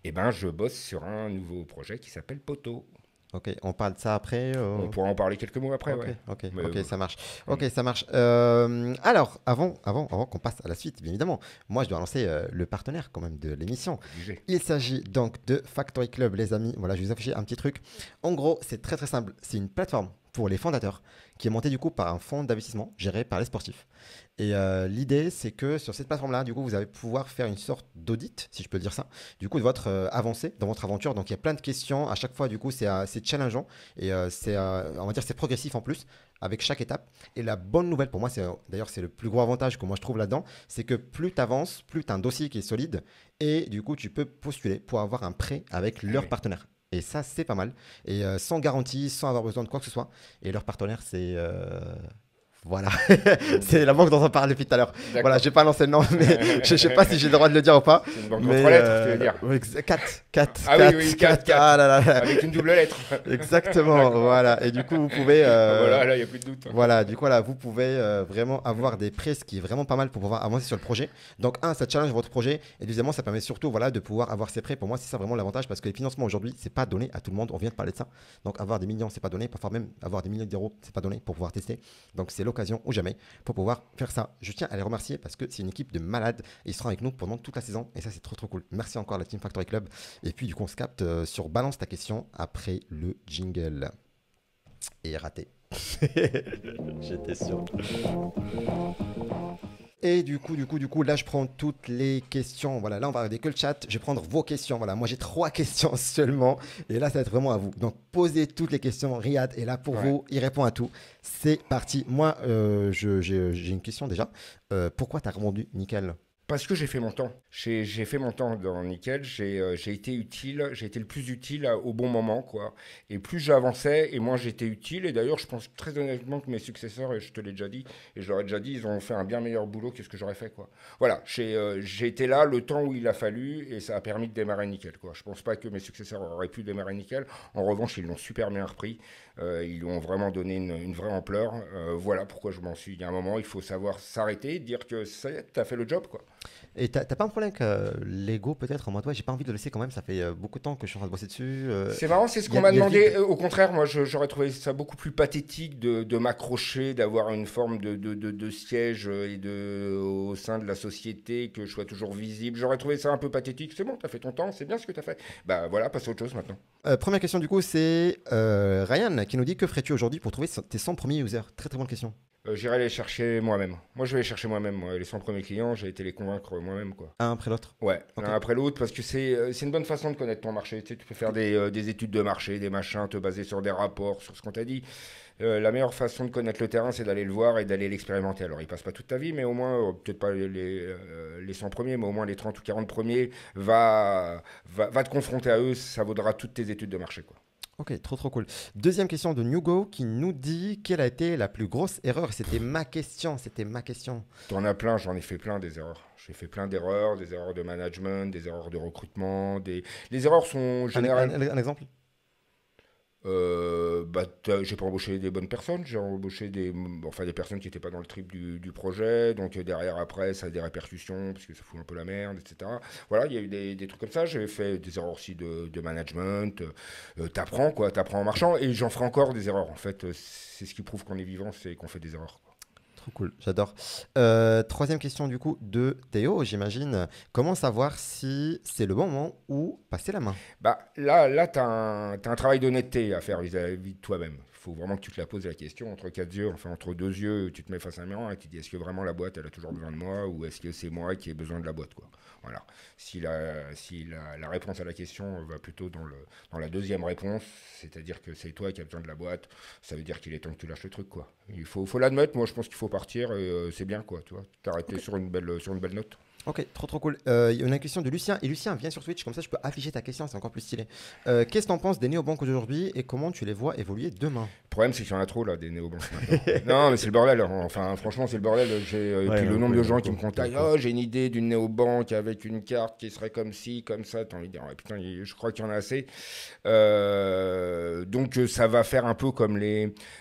Eh ben, je bosse sur un nouveau projet qui s'appelle Poto. Ok, on parle de ça après. On pourra en parler quelques mots après, Ok, ouais. ok, Mais, ok, ça marche. mm. Ok, ça marche. Alors, avant qu'on passe à la suite, bien évidemment, moi je dois lancer le partenaire quand même de l'émission. Obligé. Il s'agit donc de Factory Club, les amis. Voilà, je vais vous afficher un petit truc. En gros, c'est très très simple. C'est une plateforme pour les fondateurs qui est montée du coup par un fonds d'investissement géré par les sportifs. Et l'idée, c'est que sur cette plateforme-là, du coup, vous allez pouvoir faire une sorte d'audit, si je peux dire ça, du coup, de votre avancée dans votre aventure. Donc, il y a plein de questions. À chaque fois, du coup, c'est challengeant et on va dire, c'est progressif en plus avec chaque étape. Et la bonne nouvelle pour moi, d'ailleurs, c'est le plus gros avantage que moi je trouve là-dedans, c'est que plus tu avances, plus tu as un dossier qui est solide et du coup, tu peux postuler pour avoir un prêt avec leur oui. partenaire. Et ça, c'est pas mal. Et sans garantie, sans avoir besoin de quoi que ce soit. Et leur partenaire, c'est. Voilà, c'est la banque dont on parle depuis tout à l'heure. D'accord. Voilà, j'ai pas lancé le nom, mais je sais pas si j'ai le droit de le dire ou pas. C'est une banque Mais aux trois lettres, tu veux dire. 4, Ah oui, oui, 4. Ah là là là. Avec une double lettre. Exactement, D'accord. voilà. Et du coup, vous pouvez. Voilà, là, il n'y a plus de doute. Voilà, du coup, là, vous pouvez vraiment avoir des prêts, ce qui est vraiment pas mal pour pouvoir avancer sur le projet. Donc, un, ça challenge votre projet. Et deuxièmement, ça permet surtout voilà, de pouvoir avoir ces prêts. Pour moi, c'est ça vraiment l'avantage parce que les financements aujourd'hui, c'est pas donné à tout le monde. On vient de parler de ça. Donc, avoir des millions, c'est pas donné. Parfois même avoir des millions d'euros, c'est pas donné pour pouvoir tester. Donc, c'est l'occasion ou jamais pour pouvoir faire ça. Je tiens à les remercier parce que c'est une équipe de malades. Ils seront avec nous pendant toute la saison. Et ça, c'est trop, trop cool. Merci encore à la Team Factory Club. Et puis, du coup, on se capte sur Balance ta question après le jingle. Et raté. J'étais sûr. Et du coup, là, je prends toutes les questions. Voilà, là, on va regarder que le chat. Je vais prendre vos questions. Voilà, moi, j'ai 3 questions seulement. Et là, ça va être vraiment à vous. Donc, posez toutes les questions. Riyad est là pour vous. Il répond à tout. C'est parti. Moi, j'ai une question déjà. Pourquoi tu as revendu Nickel? Parce que j'ai fait mon temps. J'ai fait mon temps dans Nickel. J'ai été utile. J'ai été le plus utile au bon moment, quoi. Et plus j'avançais, et moins j'étais utile. Et d'ailleurs, je pense très honnêtement que mes successeurs, et je te l'ai déjà dit, et je leur ai déjà dit, ils ont fait un bien meilleur boulot que ce que j'aurais fait, quoi. Voilà, j'ai été là le temps où il a fallu, et ça a permis de démarrer Nickel, quoi. Je pense pas que mes successeurs auraient pu démarrer Nickel. En revanche, ils l'ont super bien repris. Ils lui ont vraiment donné une vraie ampleur. Voilà pourquoi je m'en suis. Il y a un moment, il faut savoir s'arrêter, dire que ça y est, t'as fait le job, quoi. Et t'as pas un problème avec l'ego peut-être en mode ouais, j'ai pas envie de le laisser quand même, ça fait beaucoup de temps que je suis en train de bosser dessus. C'est marrant, c'est ce Y a- qu'on m'a y a le demandé. vide. Au contraire, moi, j'aurais trouvé ça beaucoup plus pathétique de m'accrocher, d'avoir une forme de siège au sein de la société, que je sois toujours visible. J'aurais trouvé ça un peu pathétique. C'est bon, t'as fait ton temps, c'est bien ce que t'as fait. Bah voilà, passe à autre chose maintenant. Première question du coup, c'est Ryan qui nous dit que ferais-tu aujourd'hui pour trouver tes 100 premiers users? Très très bonne question. J'irai les chercher moi-même. Moi, je vais les chercher moi-même. Moi. Les 100 premiers clients, j'ai été les convaincre moi-même, quoi. Un après l'autre. Ouais, Ok. l'un après l'autre, parce que c'est une bonne façon de connaître ton marché. Tu sais, tu peux faire des études de marché, des machins, te baser sur des rapports, sur ce qu'on t'a dit. La meilleure façon de connaître le terrain, c'est d'aller le voir et d'aller l'expérimenter. Alors, il passe pas toute ta vie, mais au moins, peut-être pas les 100 premiers, mais au moins les 30 ou 40 premiers, va te confronter à eux, ça vaudra toutes tes études de marché, quoi. Ok, trop trop cool. Deuxième question de Newgo qui nous dit quelle a été la plus grosse erreur? C'était ma question, c'était ma question. T'en as plein, j'en ai fait plein des erreurs. J'ai fait plein d'erreurs, des erreurs de management, des erreurs de recrutement. Les erreurs sont Un, générales. un exemple? J'ai pas embauché des bonnes personnes, j'ai embauché des personnes qui n'étaient pas dans le trip du projet, donc derrière après ça a des répercussions parce que ça fout un peu la merde, etc. Voilà, il y a eu des trucs comme ça, j'ai fait des erreurs aussi de management, t'apprends quoi, t'apprends en marchant et j'en ferai encore des erreurs en fait, c'est ce qui prouve qu'on est vivant, c'est qu'on fait des erreurs, quoi. Trop cool, j'adore. Troisième question du coup de Théo, j'imagine. Comment savoir si c'est le bon moment ou passer la main? Bah là t'as un travail d'honnêteté à faire vis-à-vis de toi-même. Il faut vraiment que tu te la poses la question entre quatre yeux, enfin entre deux yeux, tu te mets face à un miroir et tu te dis est-ce que vraiment la boîte elle a toujours besoin de moi ou est-ce que c'est moi qui ai besoin de la boîte, quoi. Voilà. Si la réponse à la question va plutôt dans la deuxième réponse, c'est-à-dire que c'est toi qui as besoin de la boîte, ça veut dire qu'il est temps que tu lâches le truc, quoi. Il faut l'admettre, moi je pense qu'il faut partir et c'est bien, quoi, tu vois, t'arrêter Ok. sur une belle note. Ok, trop trop cool. Il y a une question de Lucien. Et Lucien, viens sur Twitch, comme ça je peux afficher ta question, c'est encore plus stylé. Qu'est-ce que t'en penses des néobanques aujourd'hui et comment tu les vois évoluer demain? Le problème, c'est qu'il y en a trop, là, des néobanques maintenant. Non, mais c'est le bordel. Enfin, franchement, c'est le bordel. Et puis le nombre de gens qui me contactent. Oh, j'ai une idée d'une néobanque avec une carte qui serait comme ci, comme ça. T'as envie de dire, ouais, putain, je crois qu'il y en a assez. Donc, ça va faire un peu comme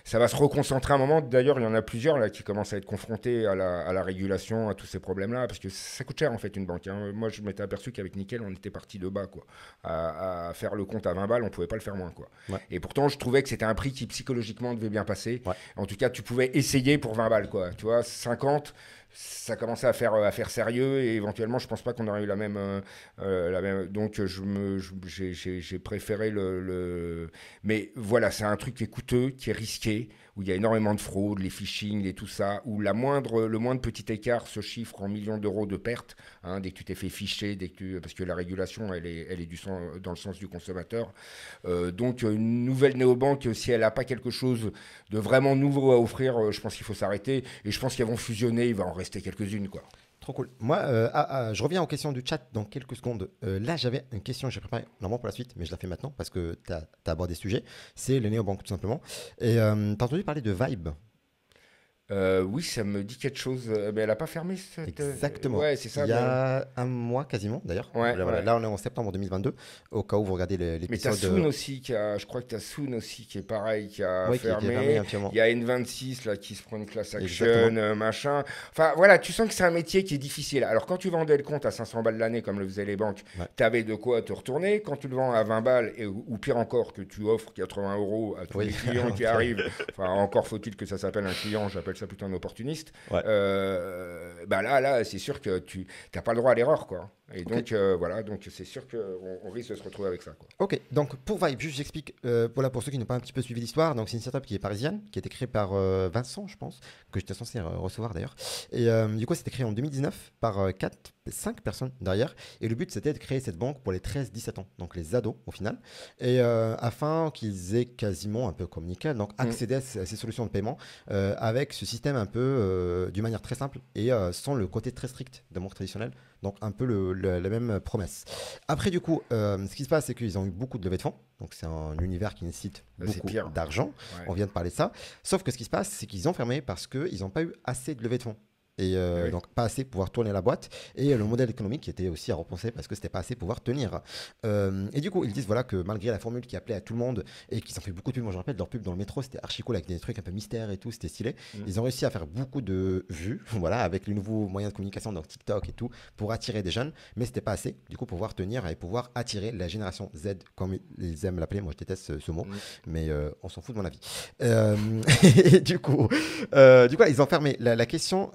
ça va se reconcentrer à un moment. D'ailleurs, il y en a plusieurs, là, qui commencent à être confrontés à la régulation, à tous ces problèmes-là. Parce que ça coûte cher, en fait, une banque, hein. Moi, je m'étais aperçu qu'avec Nickel, on était parti de bas, quoi. À faire le compte à 20 balles, on pouvait pas le faire moins, quoi. Ouais. Et pourtant, je trouvais que c'était un prix qui psychologiquement devait bien passer. Ouais. En tout cas, tu pouvais essayer pour 20 balles, quoi. Tu vois, 50, ça commençait à faire sérieux et éventuellement, je pense pas qu'on aurait eu la même. Donc, j'ai préféré Mais voilà, c'est un truc qui est coûteux, qui est risqué, où il y a énormément de fraude, les phishing et tout ça, où le moindre petit écart se chiffre en millions d'euros de pertes, hein, dès que tu t'es fait ficher, parce que la régulation, elle est dans le sens du consommateur. Donc, une nouvelle néobanque, si elle n'a pas quelque chose de vraiment nouveau à offrir, je pense qu'il faut s'arrêter. Et je pense qu'elles vont fusionner, il va en rester quelques-unes, quoi. Trop cool. Moi, je reviens aux questions du chat dans quelques secondes. Là, j'avais une question que j'ai préparée normalement pour la suite, mais je la fais maintenant parce que tu as abordé ce sujet. C'est les néobanques, tout simplement. Et tu as entendu parler de Vibe? Oui, ça me dit quelque chose. Mais elle n'a pas fermé cette. Exactement. Ouais, c'est ça. Il y a un mois quasiment, d'ailleurs. Ouais, Voilà, ouais. là, on est en septembre 2022. Au cas où vous regardez Mais t'as l'épisode. Soon aussi je crois que t'as Soon aussi qui est pareil, qui a Ouais, qui est fermé fermé. un petit moment. Il y a N26 là qui se prend une class action, Exactement. machin. Enfin voilà, tu sens que c'est un métier qui est difficile. Alors quand tu vendais le compte à 500 balles l'année comme le faisaient les banques, Ouais. t'avais de quoi te retourner. Quand tu le vends à 20 balles ou pire encore que tu offres 80 euros à tous Oui. les clients qui arrivent, enfin encore faut-il que ça s'appelle un client, j'appelle ça plutôt un opportuniste. Ouais. Bah là c'est sûr que tu n'as pas le droit à l'erreur, quoi. Et Ok. donc voilà, donc c'est sûr qu'on risque de se retrouver avec ça, quoi. Ok, donc pour Vibe, juste j'explique, voilà, pour ceux qui n'ont pas un petit peu suivi l'histoire, donc c'est une startup qui est parisienne, qui a été créée par Vincent, je pense, que j'étais censé recevoir d'ailleurs. Et du coup, c'était créé en 2019 par 4 5 personnes derrière. Et le but, c'était de créer cette banque pour les 13-17 ans, donc les ados au final, et afin qu'ils aient quasiment un peu comme Nickel, donc accéder à ces solutions de paiement avec ce système un peu d'une manière très simple et sans le côté très strict de banque traditionnelle. Donc un peu la même promesse. Après du coup, ce qui se passe, c'est qu'ils ont eu beaucoup de levées de fonds. Donc c'est un univers qui nécessite beaucoup d'argent. Ouais. On vient de parler de ça. Sauf que ce qui se passe, c'est qu'ils ont fermé parce qu'ils n'ont pas eu assez de levées de fonds. Et donc pas assez pour pouvoir tourner la boîte, et le modèle économique qui était aussi à repenser parce que c'était pas assez pour pouvoir tenir. Et du coup ils disent voilà que malgré la formule qui appelait à tout le monde et qu'ils ont fait beaucoup de pubs, moi je rappelle leur pub dans le métro c'était archi cool avec des trucs un peu mystères et tout, c'était stylé. Ils ont réussi à faire beaucoup de vues voilà avec les nouveaux moyens de communication donc TikTok et tout pour attirer des jeunes, mais c'était pas assez du coup pour pouvoir tenir et pouvoir attirer la génération Z comme ils aiment l'appeler. Moi je déteste ce mot mais on s'en fout de mon avis. Et du coup ils ont fermé la question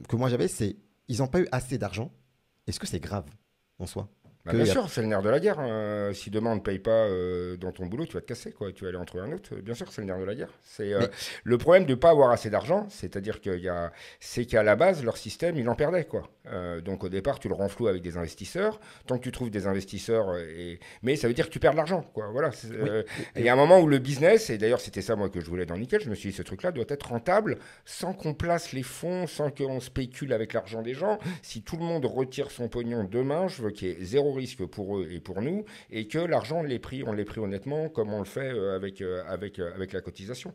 que moi j'avais, c'est ils n'ont pas eu assez d'argent. Est-ce que c'est grave en soi? Bien sûr, c'est le nerf de la guerre. Si demain on ne paye pas dans ton boulot, tu vas te casser, quoi. Tu vas aller en trouver un autre. Bien sûr, c'est le nerf de la guerre. C'est le problème de ne pas avoir assez d'argent, c'est-à-dire c'est qu'à la base, leur système, il en perdait, quoi. Donc au départ, tu le renfloues avec des investisseurs. Tant que tu trouves des investisseurs, mais ça veut dire que tu perds de l'argent, quoi. Voilà. Il y a un moment où le business, et d'ailleurs c'était ça moi que je voulais dans Nickel, je me suis dit ce truc-là doit être rentable, sans qu'on place les fonds, sans qu'on spécule avec l'argent des gens. Si tout le monde retire son pognon demain, je veux qu'il y ait zéro risque pour eux et pour nous, et que l'argent, on l'ait pris honnêtement, comme on le fait avec la cotisation.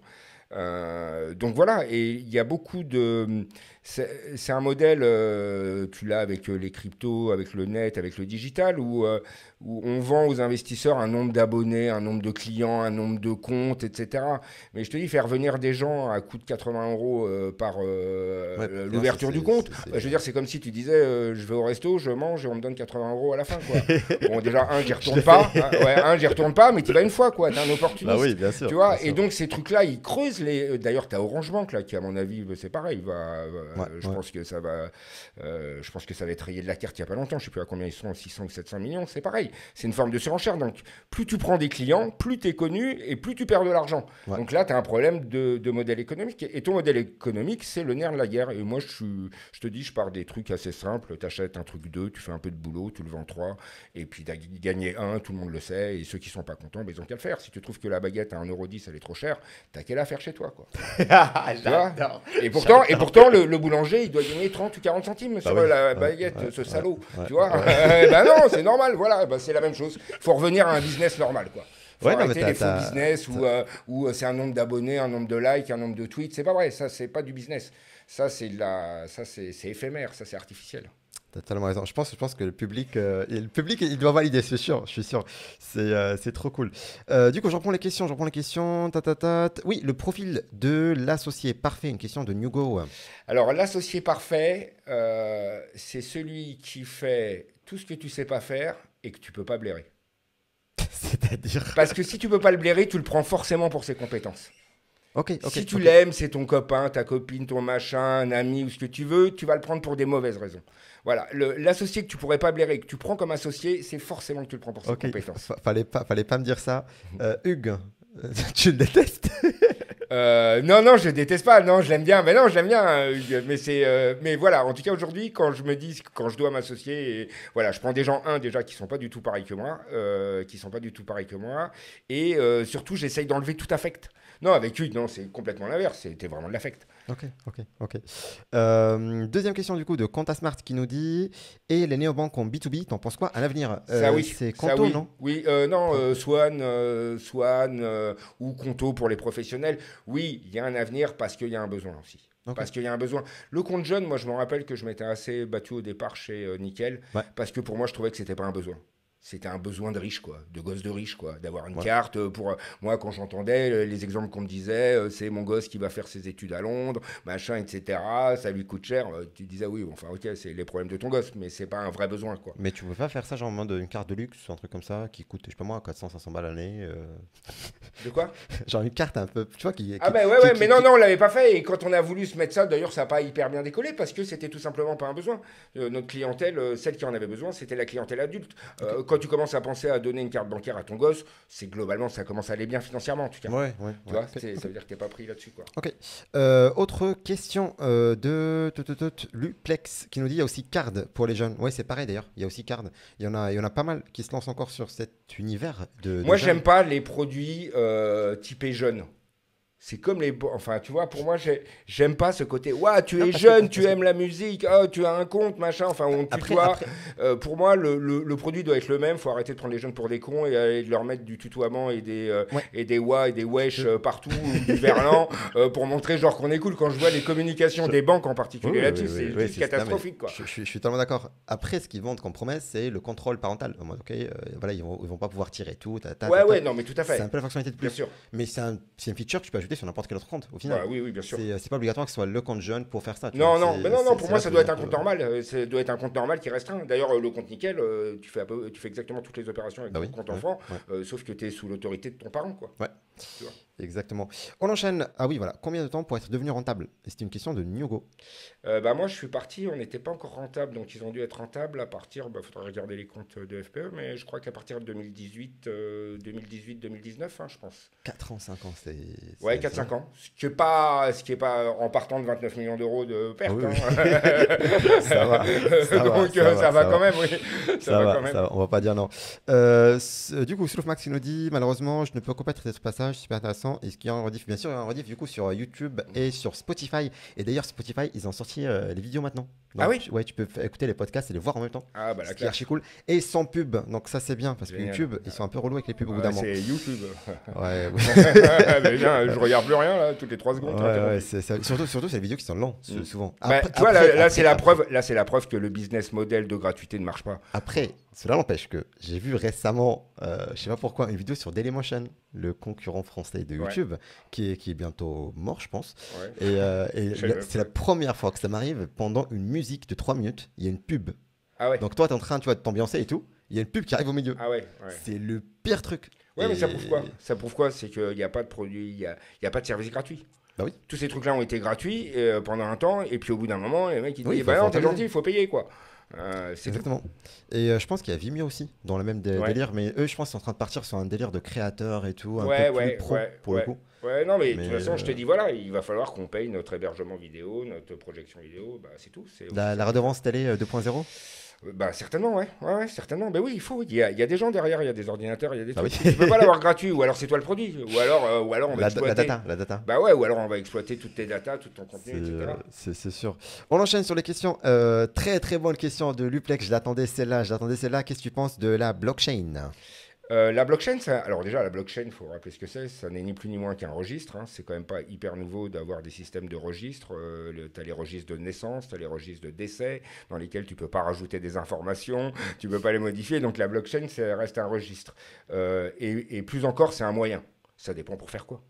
Donc voilà, et il y a beaucoup de... C'est un modèle, tu l'as avec les cryptos, avec le net, avec le digital, où on vend aux investisseurs un nombre d'abonnés, un nombre de clients, un nombre de comptes, etc. Mais je te dis, faire venir des gens à coût de 80 euros par l'ouverture du compte, je veux dire, c'est comme si tu disais, je vais au resto, je mange et on me donne 80 euros à la fin, quoi. Bon, déjà, j'y retourne pas, j'y retourne pas, mais tu vas une fois, quoi, t'es un opportuniste. Bah oui, bien sûr. Tu vois, et donc ces trucs-là, ils creusent les... D'ailleurs, t'as Orange Bank, là, qui, à mon avis, c'est pareil, je pense que ça va être rayé de la carte il n'y a pas longtemps. Je ne sais plus à combien ils sont, 600 ou 700 millions. C'est pareil. C'est une forme de surenchère. Donc, plus tu prends des clients, plus tu es connu et plus tu perds de l'argent. Ouais. Donc là, tu as un problème de modèle économique. Et ton modèle économique, c'est le nerf de la guerre. Et moi, je te dis, je pars des trucs assez simples. Tu achètes un truc 2, tu fais un peu de boulot, tu le vends 3. Et puis, gagner 1, tout le monde le sait. Et ceux qui ne sont pas contents, ils n'ont qu'à le faire. Si tu trouves que la baguette à 1,10 €, elle est trop chère, tu n'as qu'à la faire chez toi, quoi. Et pourtant le boulanger, il doit gagner 30 ou 40 centimes sur la baguette, ce salaud. Tu vois non, c'est normal, voilà, c'est la même chose. Il faut revenir à un business normal, quoi. Faut arrêter les faux business où c'est un nombre d'abonnés, un nombre de likes, un nombre de tweets. C'est pas vrai, ça, c'est pas du business. Ça, c'est éphémère, ça, c'est artificiel. T'as tellement raison. Je pense que le public, il doit valider, c'est sûr. Je suis sûr. C'est trop cool. Du coup, je reprends les questions. Oui, le profil de l'associé parfait. Une question de Newgo. Alors, l'associé parfait, c'est celui qui fait tout ce que tu sais pas faire et que tu peux pas blairer. C'est-à-dire? Parce que si tu peux pas le blairer, tu le prends forcément pour ses compétences. Si tu okay. l'aimes, c'est ton copain, ta copine, ton machin, un ami ou ce que tu veux, tu vas le prendre pour des mauvaises raisons. Voilà, l'associé que tu pourrais pas blairer, que tu prends comme associé, c'est forcément que tu le prends pour ses compétences. Fallait pas me dire ça. Hugues, tu le détestes? Non, je le déteste pas. Non, je l'aime bien. Mais non, je l'aime bien. Mais voilà. En tout cas, aujourd'hui, quand je dois m'associer, et voilà, je prends des gens déjà qui sont pas du tout pareils que moi, et surtout, j'essaye d'enlever tout affect. Non, avec Hugues, non, c'est complètement l'inverse. C'était vraiment de l'affect. Ok. Deuxième question du coup de Quanta Smart qui nous dit: et les néobanques en B2B, t'en penses quoi à l'avenir? Ça oui. C'est Conto, oui. Non non, Swan ou Conto pour les professionnels. Oui, il y a un avenir parce qu'il y a un besoin aussi. Parce qu'il y a un besoin. Le compte jeune, moi je me rappelle que je m'étais assez battu au départ chez Nickel, parce que pour moi je trouvais que c'était pas un besoin. C'était un besoin de riche, quoi, de gosse de riche, quoi, d'avoir une carte. Pour moi, quand j'entendais les exemples qu'on me disait, c'est mon gosse qui va faire ses études à Londres, machin, etc. Ça lui coûte cher. Tu disais oui, enfin ok, c'est les problèmes de ton gosse, mais c'est pas un vrai besoin, quoi. Mais tu peux pas faire ça, genre en mode une carte de luxe, un truc comme ça, qui coûte, je sais pas moi, 400-500 balles l'année. De quoi? Genre une carte un peu, tu vois, mais non, on l'avait pas fait. Et quand on a voulu se mettre ça, d'ailleurs, ça n'a pas hyper bien décollé parce que c'était tout simplement pas un besoin. Notre clientèle, celle qui en avait besoin, c'était la clientèle adulte. quand tu commences à penser à donner une carte bancaire à ton gosse, c'est globalement, ça commence à aller bien financièrement, en tout cas. Ouais. Tu vois, ça veut dire que t'es pas pris là-dessus, quoi. Ok. Autre question de Luplex qui nous dit il y a aussi Card pour les jeunes. Ouais, c'est pareil d'ailleurs. Il y a aussi Card. Il y en a pas mal qui se lancent encore sur cet univers de Moi, jeunes. j'aime pas les produits typés jeunes. C'est comme les... Enfin, tu vois, pour moi, j'aime pas ce côté. Ouah, tu es jeune, tu aimes la musique, oh, tu as un compte, machin. Enfin, on te tutoie. Pour moi, le produit doit être le même. Faut arrêter de prendre les jeunes pour des cons et de leur mettre du tutoiement et des ouah et des wesh partout, du verlan, pour montrer genre qu'on est cool. Quand je vois les communications des banques en particulier là-dessus, c'est juste catastrophique, quoi. Je suis totalement d'accord. Après, ce qu'ils vendent comme promesse, c'est le contrôle parental. En mode, ok, voilà, ils vont pas pouvoir tirer tout. Ouais, non, mais tout à fait. C'est un peu la fonctionnalité de plus. Bien sûr. Mais c'est une feature que tu peux ajouter sur n'importe quel autre compte au final. Bah, oui, bien sûr. C'est pas obligatoire que ce soit le compte jeune pour faire ça. Non, pour moi, ça doit être un compte normal. Ça doit être un compte normal qui restreint. D'ailleurs, le compte nickel, tu fais exactement toutes les opérations avec ton compte enfant, sauf que tu es sous l'autorité de ton parent, quoi. Ouais. Exactement. On enchaîne. Ah oui, voilà. Combien de temps pour être devenu rentable? C'est une question de Nyogo. Moi, je suis parti, on n'était pas encore rentable, donc ils ont dû être rentables à partir, faudra regarder les comptes de FPE, mais je crois qu'à partir de 2018-2019, je pense. 4 ans, 5 ans, c'est... Ouais, 4-5 ans. Ce qui est pas en partant de 29 millions d'euros de perte. Oui. Ça va. Donc ça va quand même, oui. Ça va quand même. On va pas dire non. Du coup, Slow Max qui nous dit, malheureusement, je ne peux pas traiter ce passage, super intéressant. Est-ce qu'il y a un rediff? Bien sûr, il y a un rediff du coup sur YouTube et sur Spotify. Et d'ailleurs, Spotify, ils ont sorti les vidéos maintenant. Donc, oui. Ouais, tu peux écouter les podcasts et les voir en même temps. Ah bah ce qui est archi cool. Et sans pub. Donc ça, c'est bien parce que YouTube, ils sont un peu relous avec les pubs au bout d'un moment. C'est YouTube. Ouais. Mais bien, je regarde plus rien là, toutes les 3 secondes. Surtout, c'est les vidéos qui sont lentes, souvent. Tu vois, là, c'est la preuve. Là, c'est la preuve que le business model de gratuité ne marche pas. Après, cela n'empêche que j'ai vu récemment, je sais pas pourquoi, une vidéo sur Dailymotion, le concurrent français de YouTube, qui est bientôt mort, je pense. Ouais. Et c'est la première fois que ça m'arrive pendant une musique de 3 minutes, il y a une pub. Ah ouais. Donc toi, tu es en train de t'ambiancer et tout, il y a une pub qui arrive au milieu. Ah ouais. C'est le pire truc. Ouais, mais ça prouve quoi? Ça prouve quoi? C'est qu'il n'y a pas de produit, il n'y a pas de service gratuit. Bah oui. Tous ces trucs-là ont été gratuits pendant un temps, et puis au bout d'un moment, les mecs ils disent bah non, t'es gentil, il faut payer quoi. Exactement. Et je pense qu'il y a Vimeo aussi dans le même délire, mais eux, je pense, sont en train de partir sur un délire de créateurs et tout, un peu plus pro pour le coup. Ouais, non, mais de toute façon, je te dis, voilà, il va falloir qu'on paye notre hébergement vidéo, notre projection vidéo, c'est tout. La redevance télé 2.0 certainement, ouais, certainement. Ben oui, il faut. Il y a des gens derrière, il y a des ordinateurs, il y a des trucs. Tu peux pas l'avoir gratuit, ou alors c'est toi le produit, ou alors on va exploiter. La data. Bah ouais, ou alors on va exploiter toutes tes datas, tout ton contenu, etc. C'est sûr. On enchaîne sur les questions. Très très bonne question de Luplex. Je l'attendais celle-là. Qu'est-ce que tu penses de la blockchain? La blockchain, alors déjà la blockchain, il faut rappeler ce que c'est, ça n'est ni plus ni moins qu'un registre, c'est quand même pas hyper nouveau d'avoir des systèmes de registres, tu as les registres de naissance, tu as les registres de décès, dans lesquels tu peux pas rajouter des informations, tu peux pas les modifier, donc la blockchain, ça reste un registre. Et plus encore, c'est un moyen, ça dépend pour faire quoi.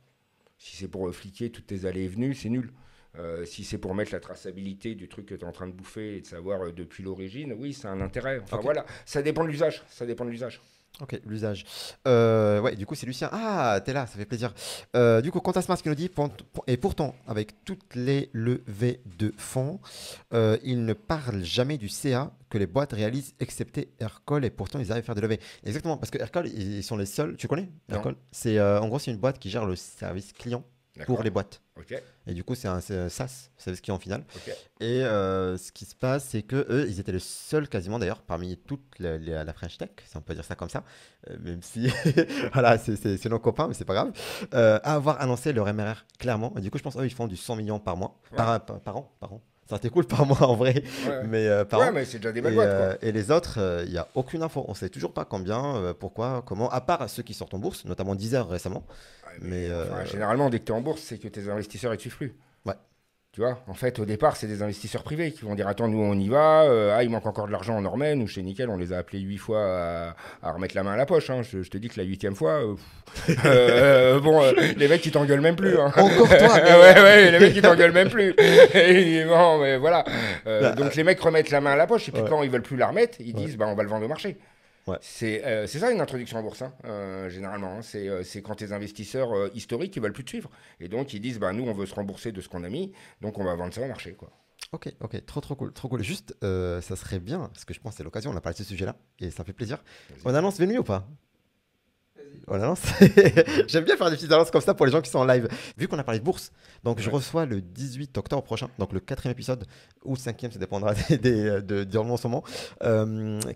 Si c'est pour fliquer toutes tes allées et venues, c'est nul. Si c'est pour mettre la traçabilité du truc que tu es en train de bouffer et de savoir depuis l'origine, oui, c'est un intérêt. Enfin voilà, ça dépend de l'usage, Ok, l'usage. Ouais, du coup, c'est Lucien. Ah, t'es là, ça fait plaisir. Du coup, Quentin qui nous dit, et pourtant, avec toutes les levées de fonds, il ne parle jamais du CA que les boîtes réalisent, excepté Aircall, et pourtant, ils arrivent à faire des levées. Exactement, parce que Aircall, ils sont les seuls. Tu connais Aircall? C'est en gros, c'est une boîte qui gère le service client pour les boîtes. Okay. Et du coup, c'est un SaaS, service client final. Okay. Et ce qui se passe, c'est que eux, ils étaient les seuls quasiment d'ailleurs parmi toute la French Tech, si on peut dire ça comme ça, même si voilà, c'est nos copains, mais c'est pas grave, à avoir annoncé leur MRR clairement. Et du coup, je pense eux, ils font du 100 millions par mois, par an. Ça c'était cool par mois en vrai, mais par an. Mais c'est déjà des belles boîtes, quoi. Et les autres, il n'y a aucune info. On ne sait toujours pas combien, pourquoi, comment, à part ceux qui sortent en bourse, notamment Deezer récemment. Généralement, dès que tu es en bourse, c'est que tes investisseurs ne te suivent plus. Ouais. Tu vois, en fait, au départ, c'est des investisseurs privés qui vont dire attends, nous on y va, il manque encore de l'argent, on en remet. Nous, chez Nickel, on les a appelés 8 fois à remettre la main à la poche. Je te dis que la 8e fois, les mecs, ils t'engueulent même plus. Hein. Encore toi ouais, les mecs, ils t'engueulent même plus. Bon, mais voilà. Donc, les mecs remettent la main à la poche, et puis quand ils veulent plus la remettre, ils disent on va le vendre au marché. Ouais. C'est ça une introduction en bourse, généralement. C'est quand tes investisseurs historiques, ils veulent plus te suivre. Et donc, ils disent, nous, on veut se rembourser de ce qu'on a mis, donc on va vendre ça au marché, quoi. ok, trop cool, trop cool. Juste, ça serait bien, parce que je pense que c'est l'occasion, on a parlé de ce sujet-là, et ça me fait plaisir. Vas-y. On annonce Venu ou pas? On annonce. J'aime bien faire des petites annonces comme ça pour les gens qui sont en live. Vu qu'on a parlé de bourse, donc je Ouais. reçois le 18 octobre prochain, donc le 4e épisode, ou 5e, ça dépendra du moment en ce moment,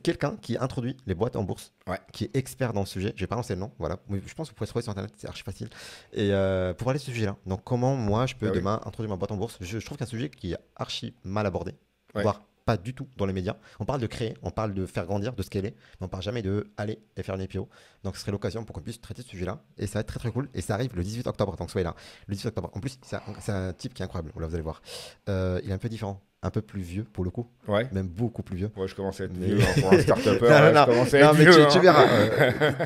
quelqu'un qui introduit les boîtes en bourse, Ouais. qui est expert dans le sujet. Je vais pas lancer le nom, voilà. Mais je pense que vous pouvez trouver sur internet, c'est archi facile. Et pour parler de ce sujet-là, donc comment moi je peux Ah oui. demain introduire ma boîte en bourse, je trouve qu'un sujet qui est archi mal abordé, Ouais. voire pas du tout dans les médias. On parle de créer, on parle de faire grandir, de scaler, mais on parle jamais de aller et faire une IPO. Donc ce serait l'occasion pour qu'on puisse traiter ce sujet-là. Et ça va être très cool. Et ça arrive le 18 octobre, donc soyez là. Le 18 octobre. En plus, c'est un type qui est incroyable. Voilà, vous allez voir. Il est un peu différent, un peu plus vieux pour le coup, Ouais. même beaucoup plus vieux. Ouais, je commence à être Mais- vieux hein, pour un start-upper. Non, ouais, non, je commence à non, être mais vieux. tu hein. verras.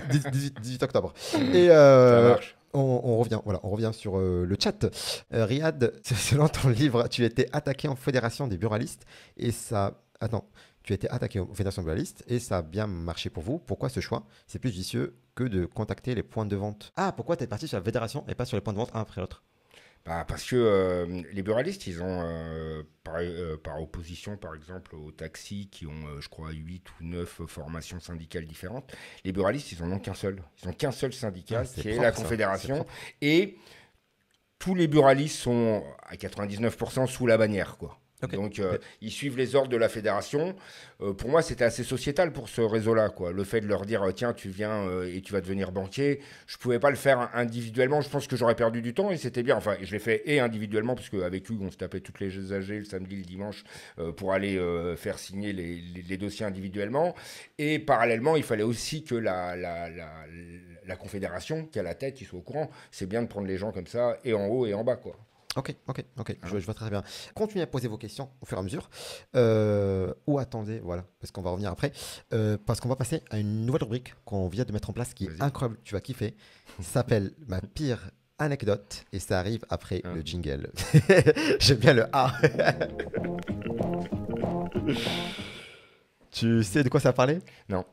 18 octobre. Et Ça marche. on revient sur le chat. Riyad, selon ton livre, tu étais attaqué en fédération des buralistes et ça. Attends, tu as été attaqué en fédération des buralistes et ça a bien marché pour vous. Pourquoi ce choix? C'est plus vicieux que de contacter les points de vente. Ah, pourquoi tu es parti sur la fédération et pas sur les points de vente un après l'autre? Bah, parce que les buralistes, ils ont, par opposition, par exemple, aux taxis qui ont, je crois, 8 ou 9 formations syndicales différentes, les buralistes, ils n'en ont qu'un seul. Ils n'ont qu'un seul syndicat, Ah, c'est qui est propre, la ça. C'est Confédération. propre. Et tous les buralistes sont à 99% sous la bannière, quoi. Ok, Donc, ok. ils suivent les ordres de la fédération. Pour moi, c'était assez sociétal pour ce réseau-là, quoi. Le fait de leur dire, tiens, tu viens et tu vas devenir banquier, je ne pouvais pas le faire individuellement. Je pense que j'aurais perdu du temps et c'était bien. Enfin, je l'ai fait et individuellement, parce qu'avec Hugues, on se tapait toutes les AG le samedi, le dimanche, pour aller faire signer les dossiers individuellement. Et parallèlement, il fallait aussi que la confédération, qui a la tête, ils soient au courant. C'est bien de prendre les gens comme ça, et en haut et en bas, quoi. Ok. Je vois très bien. Continuez à poser vos questions au fur et à mesure. Ou attendez, voilà, parce qu'on va revenir après. Parce qu'on va passer à une nouvelle rubrique qu'on vient de mettre en place qui est Vas-y. incroyable. Tu vas kiffer. Ça s'appelle Ma pire anecdote et ça arrive après Ah. le jingle. J'aime bien le A. Tu sais de quoi ça va parler? Non.